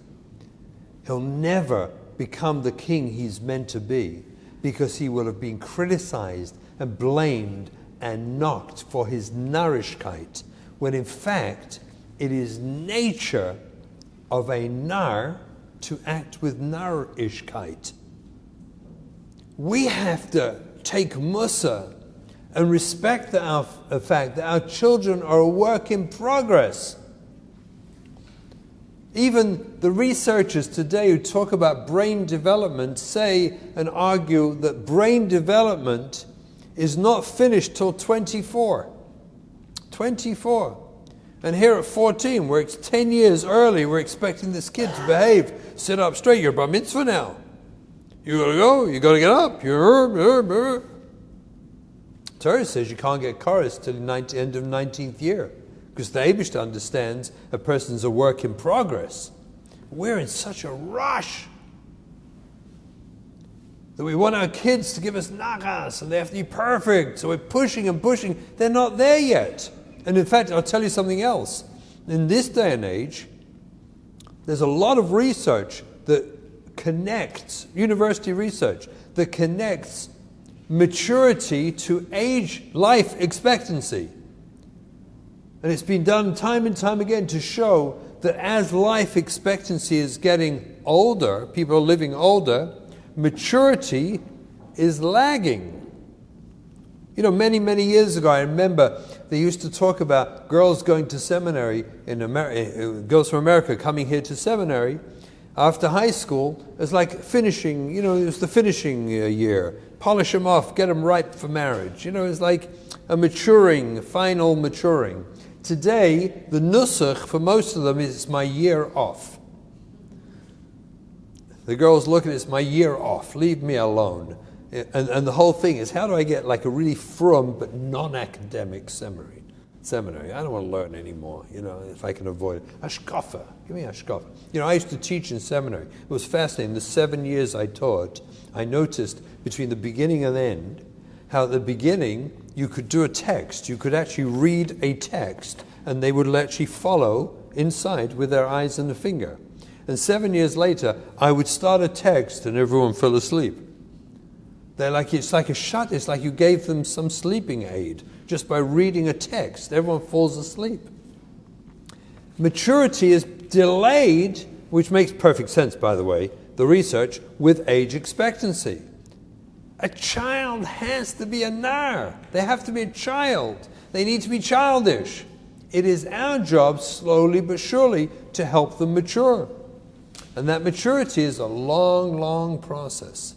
He'll never become the king he's meant to be, because he will have been criticized and blamed and knocked for his narishkeit, when in fact it is nature of a nar to act with narishkeit. We have to take mussar and respect the fact that our children are a work in progress. Even the researchers today who talk about brain development say and argue that brain development is not finished till 24. 24. And here at 14, where it's 10 years early, we're expecting this kid to behave. Sit up straight, you're bar mitzvah now. You gotta go, you gotta get up. Torah says you can't get chorus till the end of 19th year, because the Eibishter understands a person's a work in progress. We're in such a rush that we want our kids to give us nagas, and they have to be perfect, so we're pushing and pushing. They're not there yet. And in fact, I'll tell you something else. In this day and age, there's a lot of research that connects, university research, that connects maturity to age life expectancy. And it's been done time and time again to show that as life expectancy is getting older, people are living older, maturity is lagging. Many, many years ago, I remember they used to talk about girls going to seminary in America, girls from America coming here to seminary after high school. It's like finishing, it was the finishing year. Polish them off, get them ripe for marriage. It's like a maturing, final maturing. Today, the nusach for most of them is my year off. The girls look at it as my year off, leave me alone. And the whole thing is, how do I get like a really frum but non-academic seminary? I don't want to learn anymore, if I can avoid it. Hashkafa, give me hashkafa. I used to teach in seminary. It was fascinating. The 7 years I taught, I noticed between the beginning and end, how at the beginning you could do a text. You could actually read a text, and they would actually follow inside with their eyes and a finger. And 7 years later, I would start a text and everyone fell asleep. It's like a shut. It's like you gave them some sleeping aid just by reading a text. Everyone falls asleep. Maturity is delayed, which makes perfect sense, by the way, the research, with age expectancy. A child has to be a nar. They have to be a child. They need to be childish. It is our job, slowly but surely, to help them mature. And that maturity is a long, long process.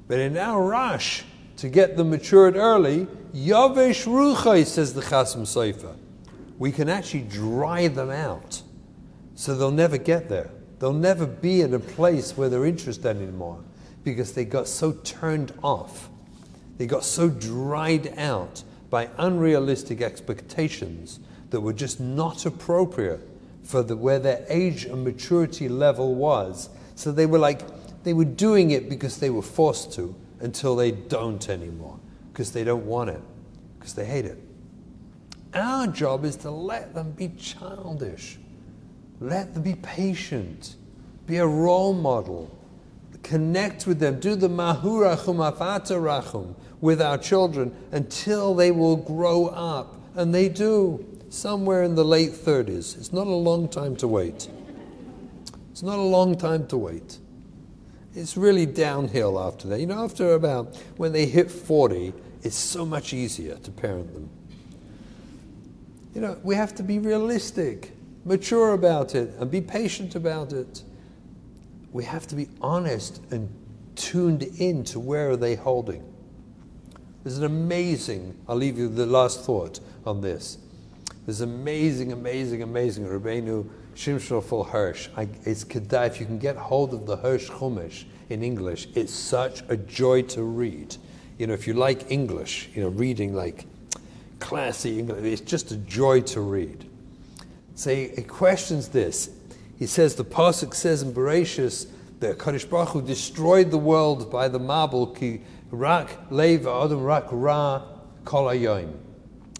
But in our rush to get them matured early, Yavesh Ruchai, says the Chasm cipher, we can actually dry them out. So they'll never get there. They'll never be in a place where they're interested anymore, because they got so turned off. They got so dried out by unrealistic expectations that were just not appropriate for where their age and maturity level was. So they were doing it because they were forced to, until they don't anymore, because they don't want it, because they hate it. Our job is to let them be childish. Let them be patient. Be a role model. Connect with them. Do the mahurachum afatarachum with our children until they will grow up. And they do, somewhere in the late 30s. It's not a long time to wait. It's not a long time to wait. It's really downhill after that. After about, when they hit 40, it's so much easier to parent them. We have to be realistic, mature about it, and be patient about it. We have to be honest and tuned in to where are they holding. There's an amazing, I'll leave you the last thought on this. There's amazing Rabbeinu Shimon Russell Hirsch. It's kedai, if you can get hold of the Hirsch Chumash in English, it's such a joy to read. If you like English, reading like classy English, it's just a joy to read. So he questions this. He says, the pasuk says in Bereshis, the Kadosh Baruch Hu destroyed the world by the Mabul, ki rak lev adam rak ra kol hayom.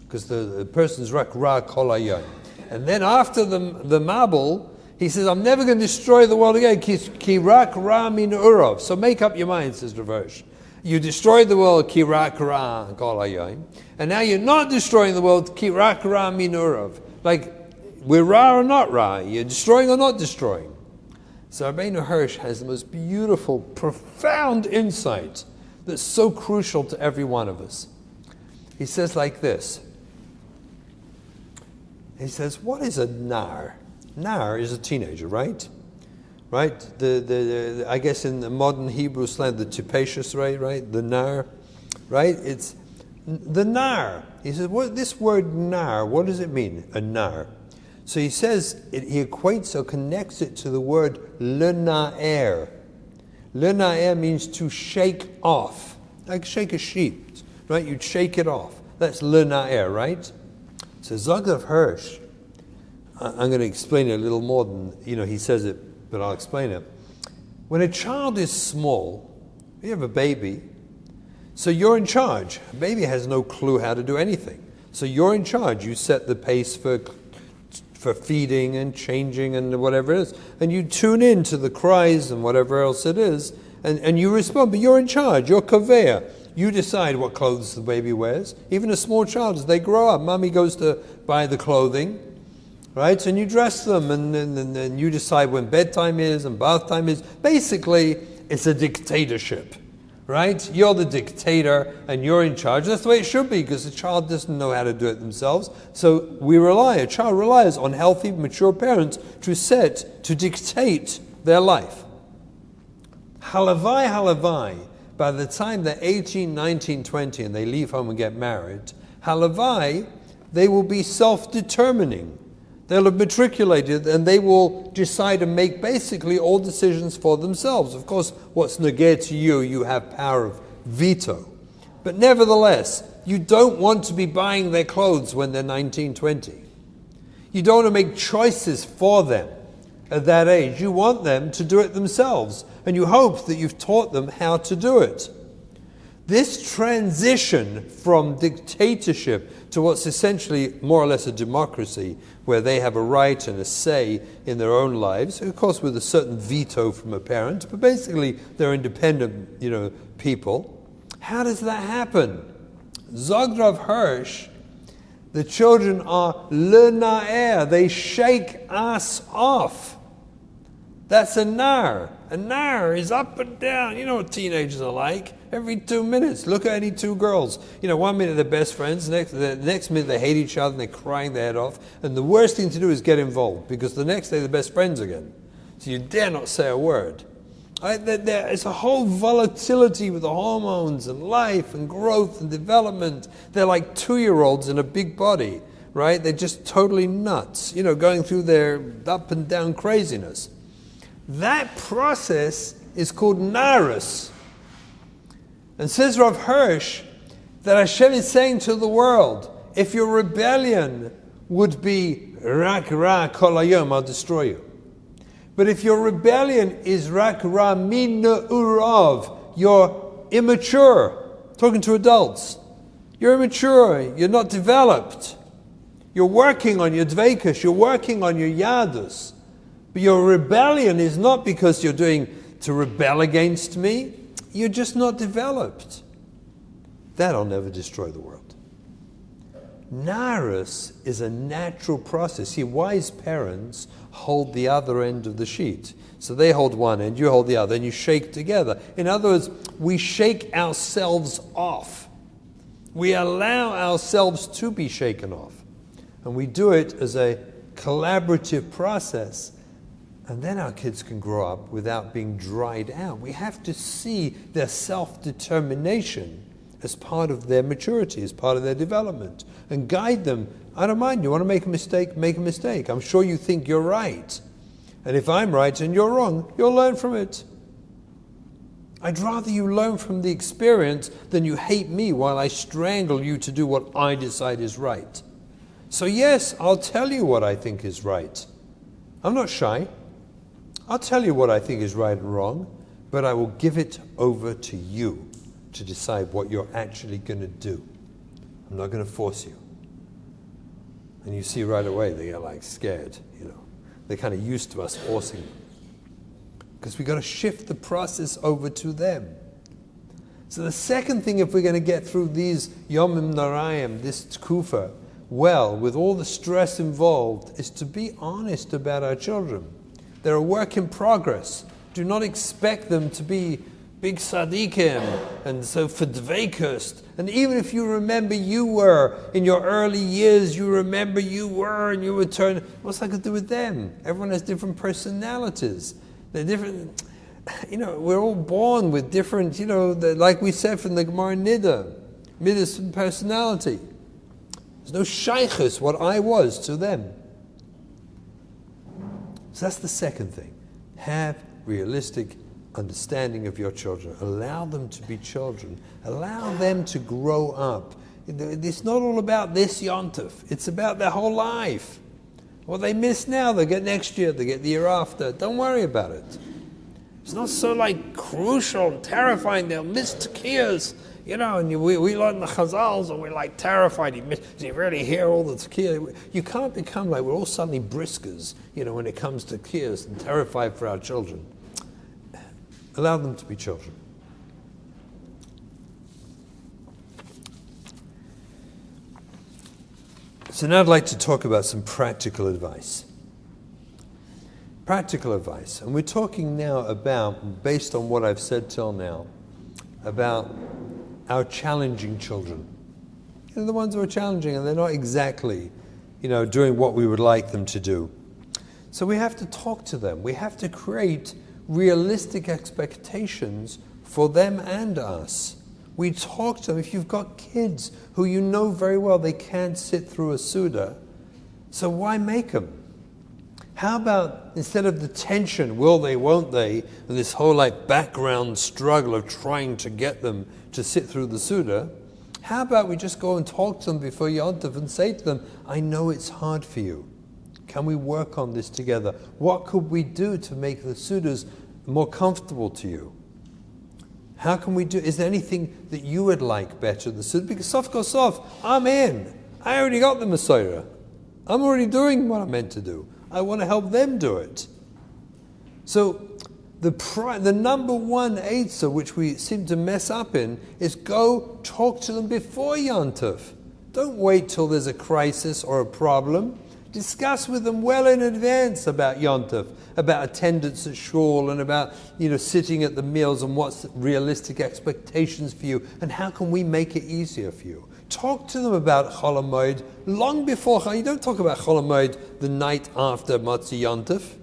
Because the person's rak ra kol hayom. And then after the Mabul, he says, I'm never going to destroy the world again. Ki rak ra min urav. So make up your mind, says Rav Hirsch. You destroyed the world, ki rak ra kol hayom. And now you're not destroying the world, ki rak ra min urav. Like, we're ra or not ra? You're destroying or not destroying? So Rabbeinu Hirsch has the most beautiful, profound insight that's so crucial to every one of us. He says like this. He says, what is a nar? Nar is a teenager, right? Right? The I guess in the modern Hebrew slang, the tipashus, right? The nar, right? It's the nar. He says, this word nar, what does it mean, a nar? So he says, he equates or connects it to the word lena'er. Lena'er means to shake off, like shake a sheet, right? You'd shake it off. That's lena'er, right? So Zogdav Hirsch, I'm going to explain it a little more than, he says it, but I'll explain it. When a child is small, you have a baby, so you're in charge. A baby has no clue how to do anything. So you're in charge. You set the pace for feeding and changing and whatever it is. And you tune in to the cries and whatever else it is, and you respond. But you're in charge. You're kaveya. You decide what clothes the baby wears. Even a small child, as they grow up, mommy goes to buy the clothing, right? And you dress them, and you decide when bedtime is and bath time is. Basically, it's a dictatorship, right? You're the dictator, and you're in charge. That's the way it should be, because the child doesn't know how to do it themselves. So a child relies on healthy, mature parents to dictate their life. Halavai, by the time they're 18, 19, 20, and they leave home and get married, halavai, they will be self-determining. They'll have matriculated, and they will decide to make basically all decisions for themselves. Of course, what's negate to you, you have power of veto. But nevertheless, you don't want to be buying their clothes when they're 19, 20. You don't want to make choices for them at that age. You want them to do it themselves, and you hope that you've taught them how to do it. This transition from dictatorship to what's essentially more or less a democracy, where they have a right and a say in their own lives, of course with a certain veto from a parent, but basically they're independent, people. How does that happen? Zogdav Hirsch, the children are lena'er, they shake us off. That's a nar. A nar is up and down. You know what teenagers are like. Every 2 minutes, look at any two girls. 1 minute they're best friends, the next minute they hate each other and they're crying their head off. And the worst thing to do is get involved, because the next day they're best friends again. So you dare not say a word. It's a whole volatility with the hormones and life and growth and development. They're like 2-year-olds in a big body, right? They're just totally nuts, going through their up and down craziness. That process is called Narus. And says Rav Hirsch that Hashem is saying to the world, if your rebellion would be rak ra kol hayom, I'll destroy you. But if your rebellion is rak ra min urav, you're immature. Talking to adults. You're immature, you're not developed. You're working on your dveikus, you're working on your yadus. But your rebellion is not because you're doing to rebel against me. You're just not developed. That'll never destroy the world. Narus is a natural process. See, wise parents hold the other end of the sheet. So they hold one end, you hold the other, and you shake together. In other words, we shake ourselves off. We allow ourselves to be shaken off. And we do it as a collaborative process. And then our kids can grow up without being dried out. We have to see their self-determination as part of their maturity, as part of their development, and guide them. I don't mind. You want to make a mistake, make a mistake. I'm sure you think you're right. And if I'm right and you're wrong, you'll learn from it. I'd rather you learn from the experience than you hate me while I strangle you to do what I decide is right. So yes, I'll tell you what I think is right. I'm not shy. I'll tell you what I think is right and wrong, but I will give it over to you to decide what you're actually going to do. I'm not going to force you. And you see right away they get like scared, They're kind of used to us forcing them. Because we've got to shift the process over to them. So the second thing, if we're going to get through these Yomim Noraim, this Tkufa, well, with all the stress involved, is to be honest about our children. They're a work in progress. Do not expect them to be big tzaddikim and so for dveikus. And even if you remember you were in your early years, you remember you were and you were turned. What's that got to do with them? Everyone has different personalities. They're different. We're all born with different. Like we said from the Gemara Nida, midas and personality. There's no shailos what I was to them. So that's the second thing. Have realistic understanding of your children. Allow them to be children. Allow them to grow up. It's not all about this yontif. It's about their whole life. What they miss now, they get next year, they get the year after. Don't worry about it. It's not so crucial and terrifying. They'll miss tekiyas. And we learn the chazals and we're terrified. Does he really hear all the tekiyah? You can't become we're all suddenly briskers, when it comes to tekiyas and terrified for our children. Allow them to be children. So now I'd like to talk about some practical advice. Practical advice. And we're talking now about, based on what I've said till now, about our challenging children. The ones who are challenging and they're not exactly, doing what we would like them to do. So we have to talk to them. We have to create realistic expectations for them and us. We talk to them. If you've got kids who you know very well they can't sit through a Suda, so why make them? How about, instead of the tension, will they, won't they, and this whole background struggle of trying to get them to sit through the Suda, how about we just go and talk to them before Yontif and say to them, I know it's hard for you. Can we work on this together? What could we do to make the Sudas more comfortable to you? How can we do, is there anything that you would like better the Suda? Because sof goes sof, I'm in. I already got the Messiah. I'm already doing what I'm meant to do. I want to help them do it. So the number one eitzah which we seem to mess up in is go talk to them before Yontif. Don't wait till there's a crisis or a problem. Discuss with them well in advance about Yontif, about attendance at shul, and about sitting at the meals and what's realistic expectations for you, and how can we make it easier for you. Talk to them about Chol HaMoed long before. You don't talk about Chol HaMoed the night after Motzi Yontif,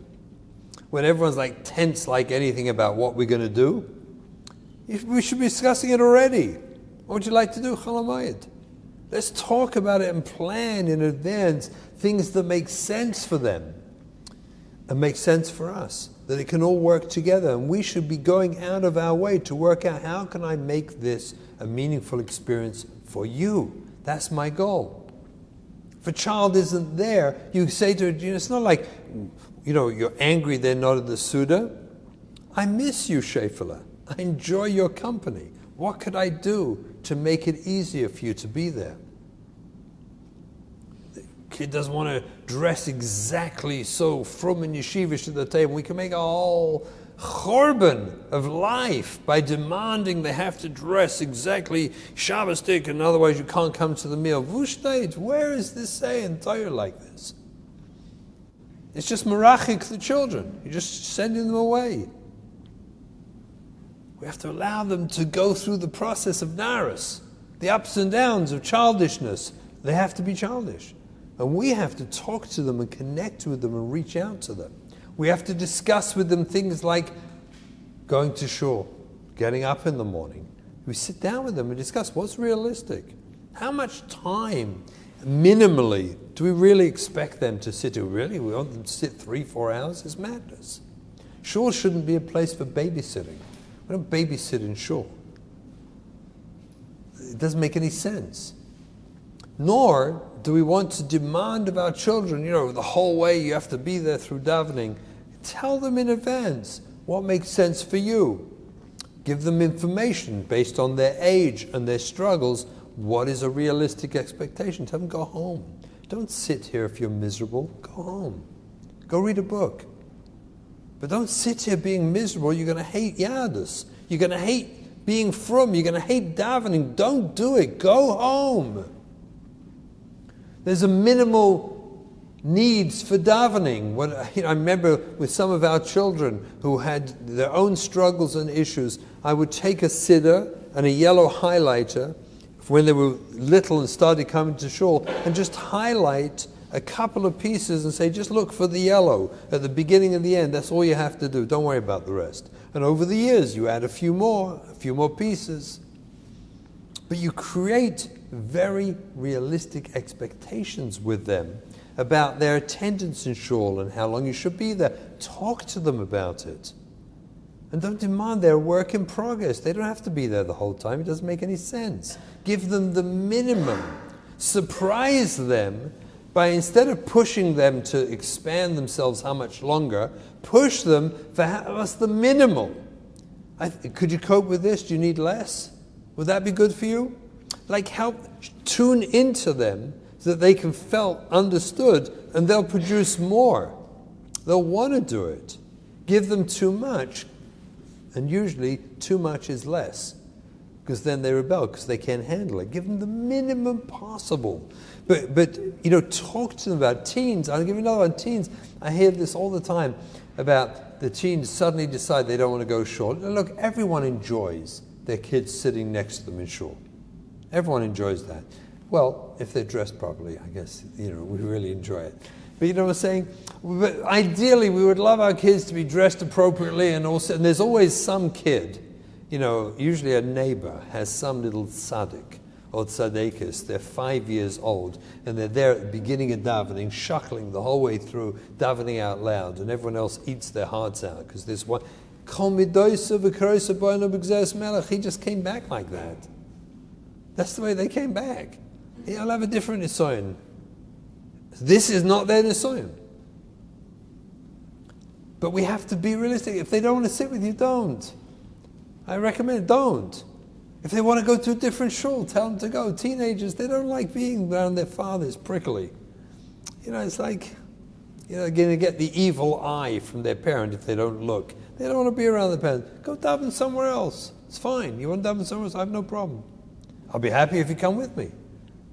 when everyone's tense like anything about what we're going to do. We should be discussing it already. What would you like to do, Chol HaMoed? Let's talk about it and plan in advance things that make sense for them and make sense for us, that it can all work together. And we should be going out of our way to work out, how can I make this a meaningful experience for you? That's my goal. If a child isn't there, you say to her, it's not you're angry they're not at the Suda. I miss you, Shefala. I enjoy your company. What could I do to make it easier for you to be there? kid doesn't want to dress exactly so frum and yeshivish at the table. We can make a whole harbin of life by demanding they have to dress exactly Shabbosdik, and otherwise you can't come to the meal. Vushtait, where is this saying Torah like this? It's just merachik the children. You're just sending them away. We have to allow them to go through the process of Narus, the ups and downs of childishness. They have to be childish. And we have to talk to them and connect with them and reach out to them. We have to discuss with them things like going to shul, getting up in the morning. We sit down with them and discuss what's realistic. How much time, minimally, do we really expect them to sit? Really? We want them to sit 3-4 hours? It's madness. Shul shouldn't be a place for babysitting. We don't babysit in shul. It doesn't make any sense. Nor do we want to demand of our children, the whole way you have to be there through davening. Tell them in advance what makes sense for you. Give them information based on their age and their struggles. What is a realistic expectation? Tell them go home. Don't sit here if you're miserable. Go home. Go read a book. But don't sit here being miserable. You're going to hate Yadus. You're going to hate being frum. You're going to hate davening. Don't do it. Go home. There's a minimal needs for davening. I remember with some of our children who had their own struggles and issues, I would take a siddur and a yellow highlighter when they were little and started coming to shul, and just highlight a couple of pieces and say, just look for the yellow at the beginning and the end. That's all you have to do. Don't worry about the rest. And over the years, you add a few more pieces. But you create very realistic expectations with them about their attendance in shul and how long you should be there. Talk to them about it. And don't demand their work in progress. They don't have to be there the whole time. It doesn't make any sense. Give them the minimum. Surprise them by, instead of pushing them to expand themselves how much longer, push them for what's the minimal. Could you cope with this? Do you need less? Would that be good for you? Help tune into them so that they can feel understood, and they'll produce more. They'll want to do it. Give them too much, and usually too much is less, because then they rebel because they can't handle it. Give them the minimum possible. But talk to them about teens. I'll give you another one. Teens, I hear this all the time about the teens suddenly decide they don't want to go shul. Look, everyone enjoys their kids sitting next to them in shul. Everyone enjoys that. Well, if they're dressed properly, I guess, we really enjoy it. But you know what I'm saying? But ideally, we would love our kids to be dressed appropriately, and there's always some kid, usually a neighbor has some little tzaddik or tzaddikus. They're 5 years old, and they're there at the beginning of davening, shuckling the whole way through, davening out loud, and everyone else eats their hearts out, because this one, he just came back like that. That's the way they came back. I'll have a different nisoyon. This is not their nisoyon. But we have to be realistic. If they don't want to sit with you, don't. I recommend don't. If they want to go to a different shul, tell them to go. Teenagers, they don't like being around their fathers prickly. It's like, they're going to get the evil eye from their parent if they don't look. They don't want to be around their parents. Go daven somewhere else. It's fine. You want to daven somewhere else? I have no problem. I'll be happy if you come with me.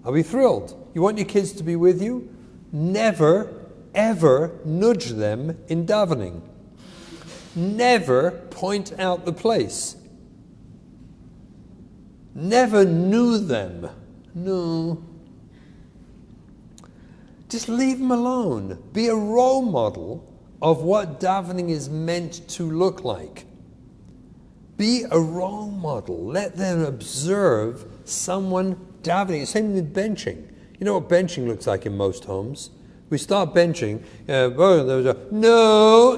I'll be thrilled. You want your kids to be with you? Never, ever nudge them in davening. Never point out the place. Never knew them. No. Just leave them alone. Be a role model of what davening is meant to look like. Be a role model. Let them observe someone davening. Same with benching. You know what benching looks like in most homes? We start benching. No.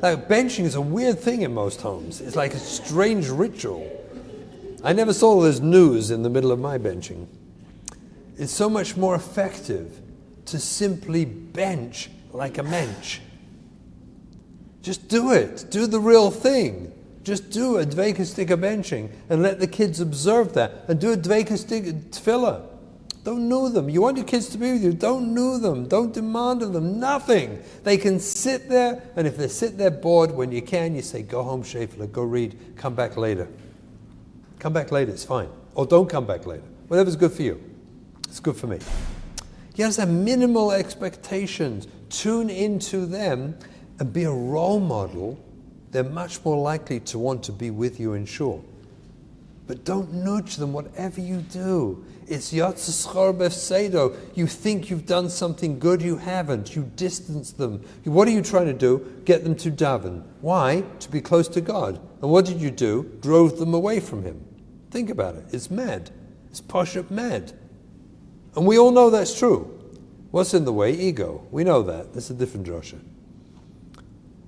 Like, benching is a weird thing in most homes. It's like a strange ritual. I never saw this news in the middle of my benching. It's so much more effective to simply bench like a mensch. Just do it. Do the real thing. Just do a dveikastik benching and let the kids observe that. And do a dveikastik tefillah. Don't know them. You want your kids to be with you, don't know them. Don't demand of them nothing. They can sit there, and if they sit there bored, when you can, you say, go home, Shafla, go read, come back later. Come back later, it's fine. Or don't come back later. Whatever's good for you. It's good for me. You have to have minimal expectations. Tune into them and be a role model. They're much more likely to want to be with you in shul. But don't nudge them, whatever you do. It's yatzaschar befsedo. You think you've done something good, you haven't. You distance them. What are you trying to do? Get them to daven. Why? To be close to God. And what did you do? Drove them away from Him. Think about it. It's mad. It's pashut mad. And we all know that's true. What's in the way? Ego. We know that. That's a different drasha.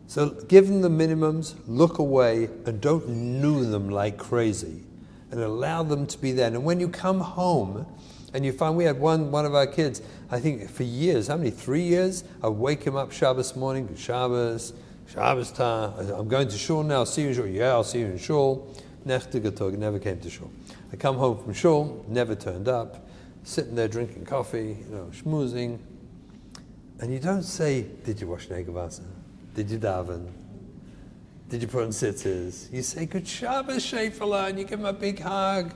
So give them the minimums, look away, and don't new them like crazy. And allow them to be there. And when you come home, and you find, we had one of our kids, I think for years, how many, 3 years? I wake him up Shabbos morning, Shabbos ta, I'm going to shul now, see you in shul. Yeah, I'll see you in shul. Nechtigatog, never came to shul. I come home from shul, never turned up. Sitting there drinking coffee, schmoozing. And you don't say, did you wash negavasa? Did you daven? Did you put on sitters? You say, good Shabbos, Shefala, and you give him a big hug.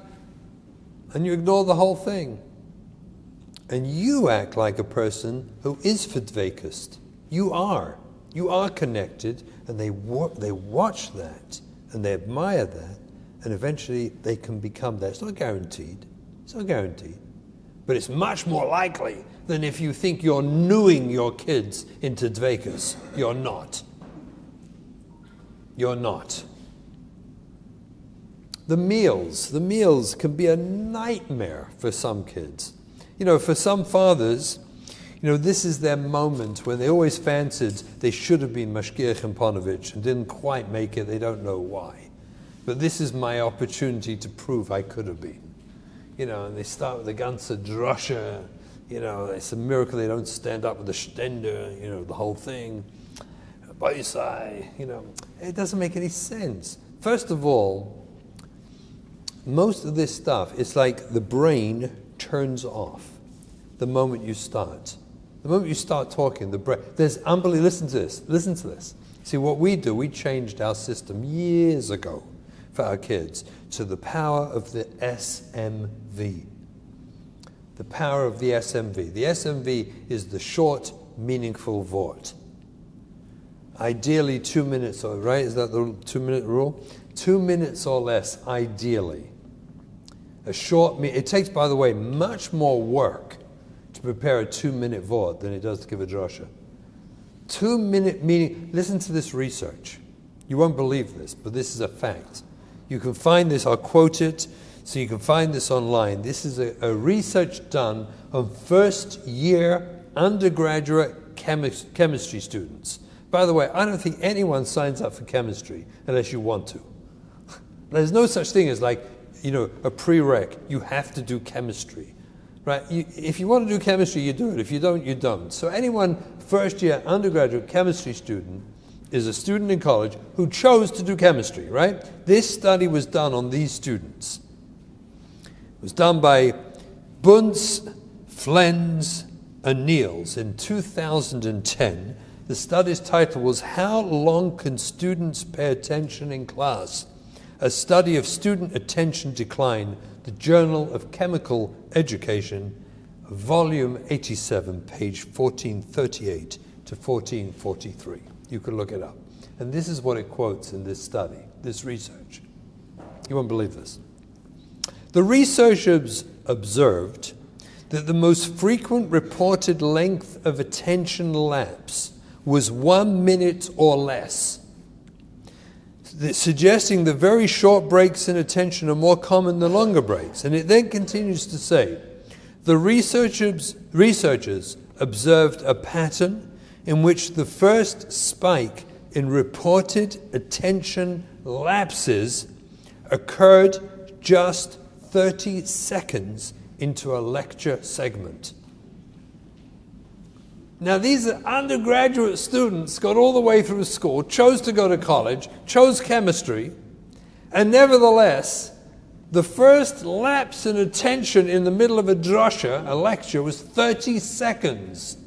And you ignore the whole thing. And you act like a person who is for dveikust. You are. You are connected, and they watch that, and they admire that, and eventually they can become that. It's not guaranteed. It's not guaranteed. But it's much more likely than if you think you're newing your kids into dveikus. You're not. You're not. The meals can be a nightmare for some kids. For some fathers, this is their moment when they always fancied they should have been Mashgiach and Ponovich and didn't quite make it. They don't know why. But this is my opportunity to prove I could have been. And they start with the ganze drasha, it's a miracle they don't stand up with the stender, the whole thing. Baisai, it doesn't make any sense. First of all, most of this stuff, it's like the brain turns off the moment you start. The moment you start talking, the brain, there's unbelievable, listen to this. See, what we do, we changed our system years ago for our kids to the power of the SMV. The power of the SMV. The SMV is the short, meaningful vort. Ideally 2 minutes, right? Is that the 2-minute rule? 2 minutes or less, ideally. It takes, by the way, much more work to prepare a 2-minute vort than it does to give a drasha. 2-minute meaning, listen to this research. You won't believe this, but this is a fact. You can find this, I'll quote it, so you can find this online. This is a research done on first-year undergraduate chemistry students. By the way, I don't think anyone signs up for chemistry unless you want to. There's no such thing as a prereq. You have to do chemistry, right? If you want to do chemistry, you do it. If you don't, you don't. So anyone first-year undergraduate chemistry student is a student in college who chose to do chemistry, right? This study was done on these students. It was done by Bunce, Flens, and Niels in 2010. The study's title was How Long Can Students Pay Attention in Class? A Study of Student Attention Decline, the Journal of Chemical Education, volume 87, page 1438 to 1443. You can look it up. And this is what it quotes in this study, this research. You won't believe this. The researchers observed that the most frequent reported length of attention lapse was 1 minute or less, suggesting the very short breaks in attention are more common than longer breaks. And it then continues to say, the researchers observed a pattern in which the first spike in reported attention lapses occurred just 30 seconds into a lecture segment. Now these are undergraduate students, got all the way through school, chose to go to college, chose chemistry, And nevertheless, the first lapse in attention in the middle of a drasha, a lecture, was 30 seconds.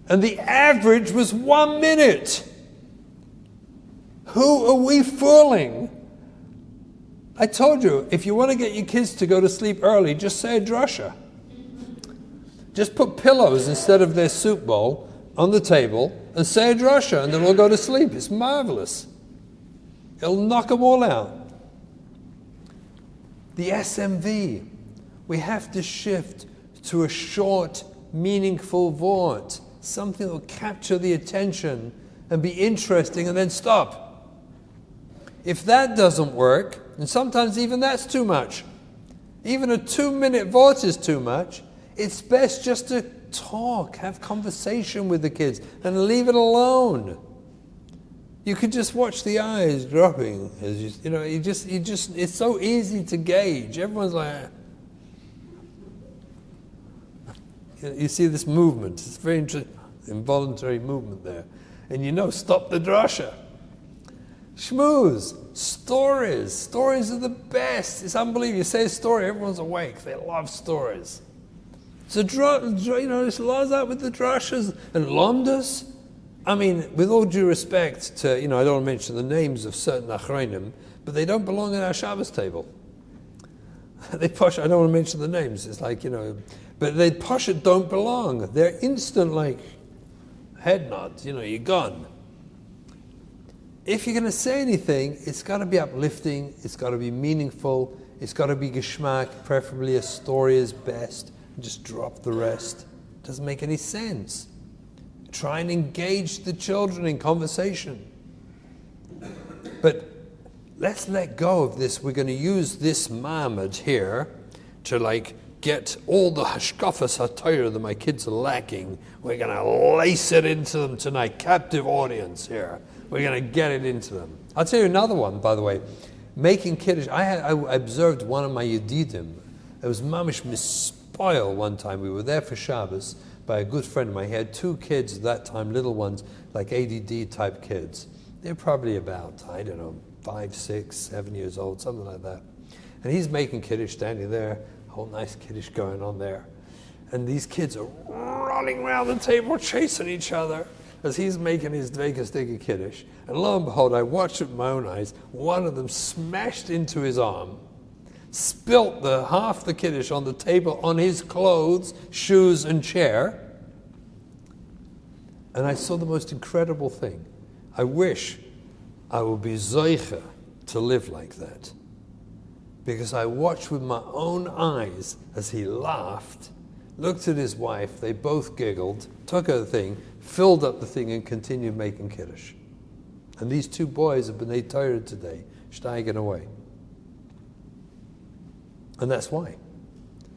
And the average was 1 minute. Who are we fooling? I told you, if you want to get your kids to go to sleep early, just say a drasha. Just put pillows instead of their soup bowl on the table and say a drasha, and then they'll go to sleep. It's marvelous. It'll knock them all out. The SMV, we have to shift to a short, meaningful vort, something that will capture the attention and be interesting and then stop. If that doesn't work, and sometimes even that's too much, even a 2-minute vort is too much, it's best just to talk, have conversation with the kids, and leave it alone. You could just watch the eyes dropping as it's so easy to gauge. Everyone's like, you see this movement. It's very interesting, involuntary movement there. And stop the drasha. Shmooze, stories. Stories are the best. It's unbelievable. You say a story, everyone's awake. They love stories. So, there's laws out with the drashas and lomdas. I mean, with all due respect to, I don't want to mention the names of certain achronim, but they don't belong in our Shabbos table. I don't want to mention the names. It's like, but they poshet don't belong. They're instant, like, head nods, you're gone. If you're going to say anything, it's got to be uplifting, it's got to be meaningful, it's got to be geschmack, preferably a story is best, and just drop the rest. It doesn't make any sense. Try and engage the children in conversation. But let's let go of this. We're going to use this ma'amad here to get all the hashkafas haTorah that my kids are lacking. We're going to lace it into them tonight. Captive audience here. We're going to get it into them. I'll tell you another one, by the way. Making Kiddush. I observed one of my Yedidim. It was mamish mispoil one time. We were there for Shabbos by a good friend of mine. He had 2 kids at that time, little ones, like ADD type kids. They're probably about, 5, 6, 7 years old, something like that. And he's making Kiddush, standing there, a whole nice Kiddush going on there. And these kids are running around the table, chasing each other as he's making his Dveikas Digga Kiddush. And lo and behold, I watched with my own eyes, one of them smashed into his arm, spilt half the Kiddush on the table, on his clothes, shoes, and chair. And I saw the most incredible thing. I wish I would be zoicha to live like that. Because I watched with my own eyes as he laughed, looked at his wife, they both giggled, took her thing, filled up the thing, and continued making Kiddush. And these 2 boys have been Torah today, steigen away. And that's why.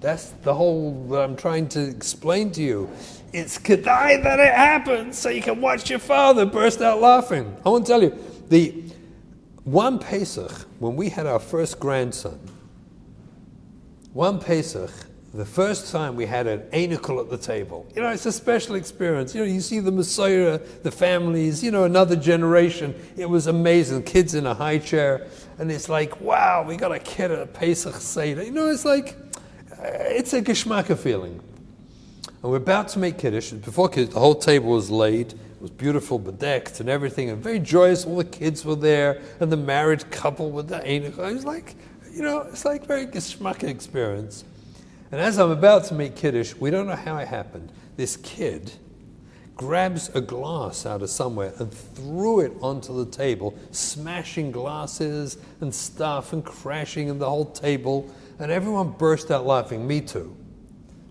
That's the whole that I'm trying to explain to you. It's kedai that it happens so you can watch your father burst out laughing. I want to tell you, the one Pesach, when we had our first grandson, one Pesach, the first time we had an einikel at the table. It's a special experience. You see the Messiah, the families, another generation. It was amazing. Kids in a high chair. And it's like, wow, we got a kid at a Pesach Seder. It's like, it's a geschmacka feeling. And we're about to make Kiddush. Before Kiddush, the whole table was laid. It was beautiful, bedecked and everything. And very joyous. All the kids were there. And the married couple with the einikel. It was like, it's like very geschmacka experience. And as I'm about to make Kiddush, we don't know how it happened. This kid grabs a glass out of somewhere and threw it onto the table, smashing glasses and stuff and crashing in the whole table. And everyone burst out laughing, me too.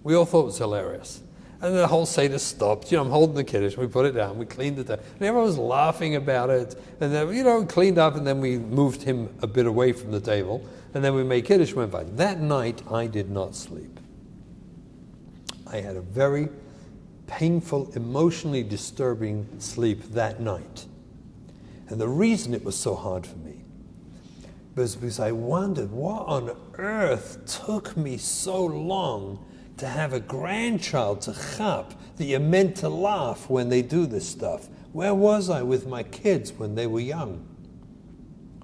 We all thought it was hilarious. And then the whole Seder stopped. I'm holding the Kiddush, we put it down, we cleaned it down. And everyone was laughing about it. And then, cleaned up, and then we moved him a bit away from the table. And then we made Kiddush, went back. That night, I did not sleep. I had a very painful, emotionally disturbing sleep that night. And the reason it was so hard for me was because I wondered what on earth took me so long to have a grandchild to chap that you're meant to laugh when they do this stuff. Where was I with my kids when they were young?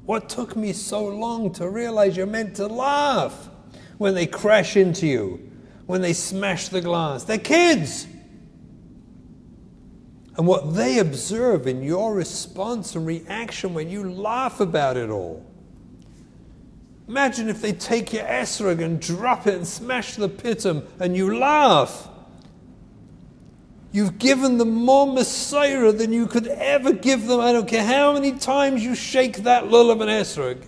What took me so long to realize you're meant to laugh when they crash into you, when they smash the glass? They're kids. And what they observe in your response and reaction when you laugh about it all. Imagine if they take your esrog and drop it and smash the pitum and you laugh. You've given them more Messiah than you could ever give them. I don't care how many times you shake that lull of an esrog.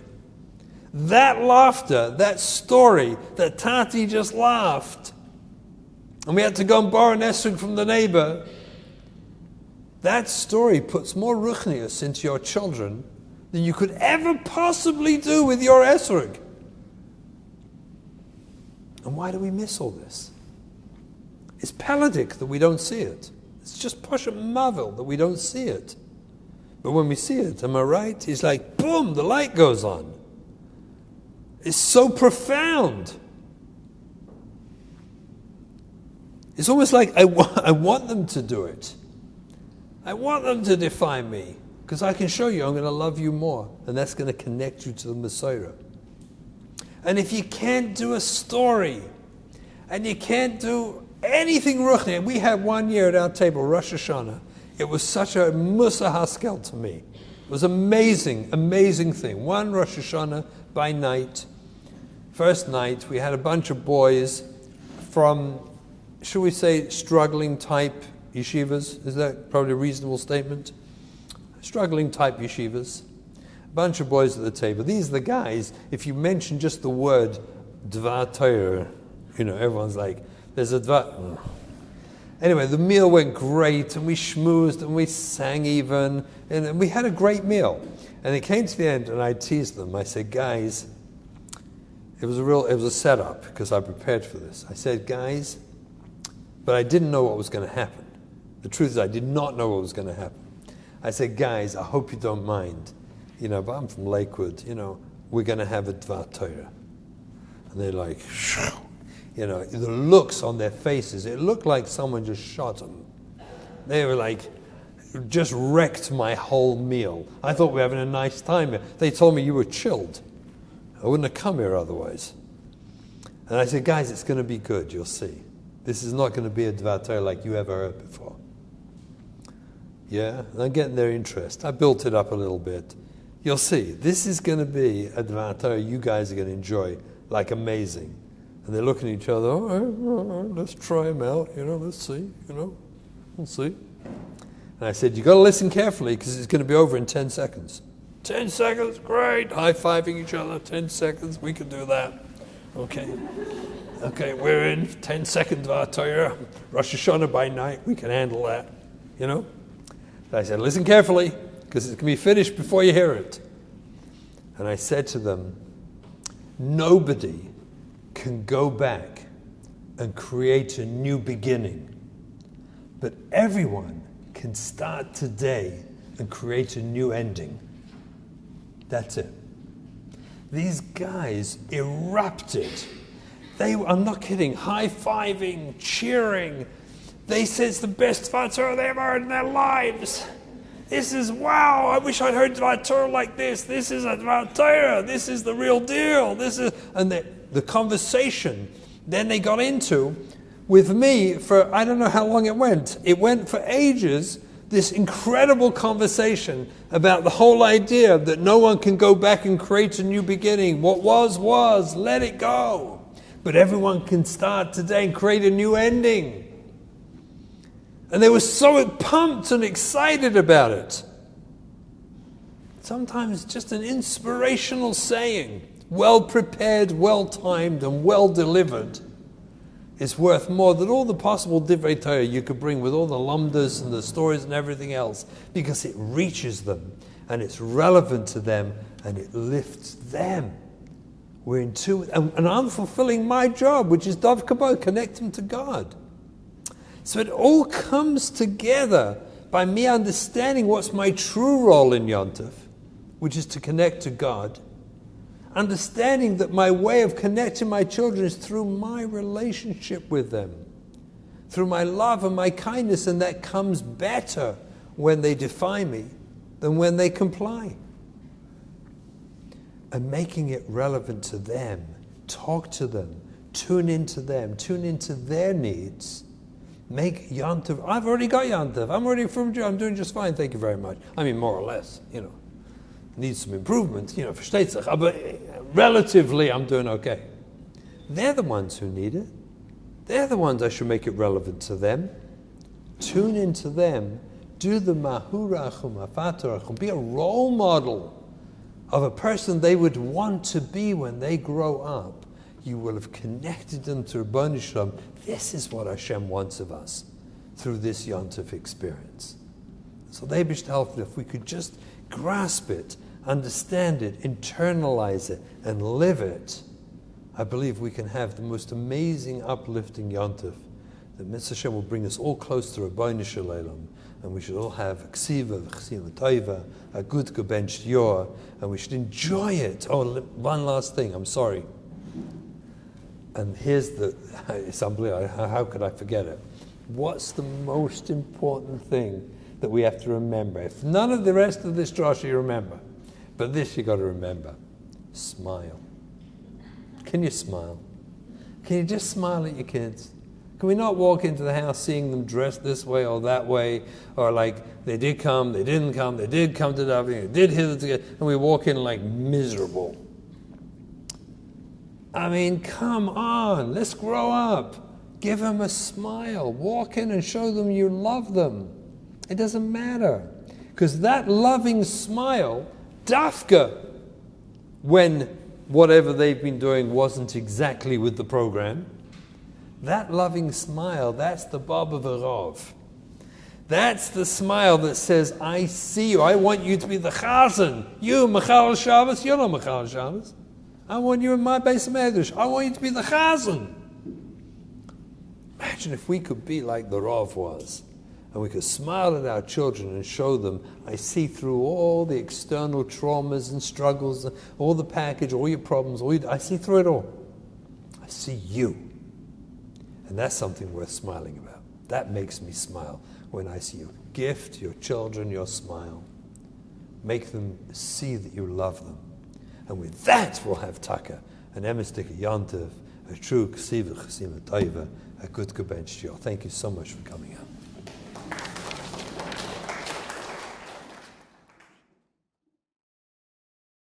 That laughter, that story, that Tati just laughed, and we had to go and borrow an esrog from the neighbor. That story puts more ruchnius into your children than you could ever possibly do with your esrog. And why do we miss all this? It's pelagic that we don't see it. It's just Pasha Mavil that we don't see it. But when we see it, am I right? It's like, boom, the light goes on. It's so profound. It's almost like I want them to do it. I want them to define me, because I can show you I'm going to love you more, and that's going to connect you to the Messiah. And if you can't do a story, and you can't do anything ruchni, and we had one year at our table, Rosh Hashanah, it was such a musa haskel to me. It was amazing, amazing thing. One Rosh Hashanah by night, first night, we had a bunch of boys from, should we say, struggling type yeshivas. Is that probably a reasonable statement? Struggling type yeshivas. A bunch of boys at the table. These are the guys, if you mention just the word Dvar Torah, everyone's like, there's a Dvar. Anyway, the meal went great, and we schmoozed, and we sang even, and we had a great meal. And it came to the end, and I teased them. I said, guys, it was a setup, because I prepared for this. I said, guys, but I didn't know what was going to happen. The truth is, I did not know what was going to happen. I said, guys, I hope you don't mind, but I'm from Lakewood, we're going to have a Dvar Torah. And they're like, shoo. The looks on their faces, it looked like someone just shot them. They were like, just wrecked my whole meal. I thought we were having a nice time here. They told me you were chilled. I wouldn't have come here otherwise. And I said, guys, it's going to be good, you'll see. This is not going to be a Dvar Torah like you ever heard before. Yeah, and I'm getting their interest. I built it up a little bit. You'll see, this is going to be a Dvar Torah you guys are going to enjoy like amazing. And they're looking at each other, all right, let's try them out, let's see, we'll see. And I said, you got to listen carefully because it's going to be over in 10 seconds. 10 seconds, great, high-fiving each other, 10 seconds, we can do that. Okay, we're in 10-second Dvar Torah, Rosh Hashanah by night, we can handle that, I said, listen carefully, because it's going to be finished before you hear it. And I said to them, nobody can go back and create a new beginning, but everyone can start today and create a new ending. That's it. These guys erupted. I'm not kidding, high-fiving, cheering. They said it's the best Dvar Torah they've ever heard in their lives. This is, wow, I wish I'd heard Dvar Torah like this. This is a Dvar Torah. This is the real deal. And the conversation then they got into with me for, I don't know how long it went. It went for ages, this incredible conversation about the whole idea that no one can go back and create a new beginning. What was, let it go. But everyone can start today and create a new ending. And they were so pumped and excited about it. Sometimes just an inspirational saying, well prepared, well timed, and well delivered, is worth more than all the possible divrei Torah you could bring with all the lamdas and the stories and everything else, because it reaches them and it's relevant to them and it lifts them. We're in two, and I'm fulfilling my job, which is Dav Kabod, connect them to God. So it all comes together by me understanding what's my true role in Yontif, which is to connect to God. Understanding that my way of connecting my children is through my relationship with them, through my love and my kindness, and that comes better when they defy me than when they comply. and making it relevant to them. Talk to them, tune into them, tune into their needs. Make Yom Tov. I've already got Yom Tov. I'm already from Jew. I'm doing just fine. Thank you very much. I mean, more or less, needs some improvement, versteht sich. But relatively, I'm doing okay. They're the ones who need it. They're the ones I should make it relevant to them. Tune into them. Do the mahurachum, afatarachum. Be a role model of a person they would want to be when they grow up. You will have connected them to Rabbanim Shalom. This is what Hashem wants of us through this Yom Tov experience. So they help if we could just grasp it, understand it, internalize it, and live it. I believe we can have the most amazing, uplifting Yom Tov. That Mitzvah Hashem will bring us all close to Rabbanim Shalom, and we should all have a cipher, a good gebencht yor, and we should enjoy it. Oh, one last thing. I'm sorry. And here's it's unbelievable. How could I forget it? What's the most important thing that we have to remember? If none of the rest of this drasha you remember, but this you got to remember. Smile. Can you smile? Can you just smile at your kids? Can we not walk into the house seeing them dressed this way or that way, or like they did come, they didn't come, they did come to davening, they did hither together, and we walk in like miserable? I mean, come on, let's grow up. Give them a smile. Walk in and show them you love them. It doesn't matter. Because that loving smile, dafka, when whatever they've been doing wasn't exactly with the program, that loving smile, that's the Baba V'Rav. That's the smile that says, I see you. I want you to be the Chasm. You, Machal Shabbos, you're not Machal Shabbos. I want you in my base of Medrash. I want you to be the Chasm. Imagine if we could be like the Rav was, and we could smile at our children and show them, I see through all the external traumas and struggles, all the package, all your problems, I see through it all. I see you. And that's something worth smiling about. That makes me smile when I see you. Gift your children your smile. Make them see that you love them. And with that, we'll have taka, an emistik, a yontiv, a true ksiva, chasima taiva, a good gebench. Thank you so much for coming out.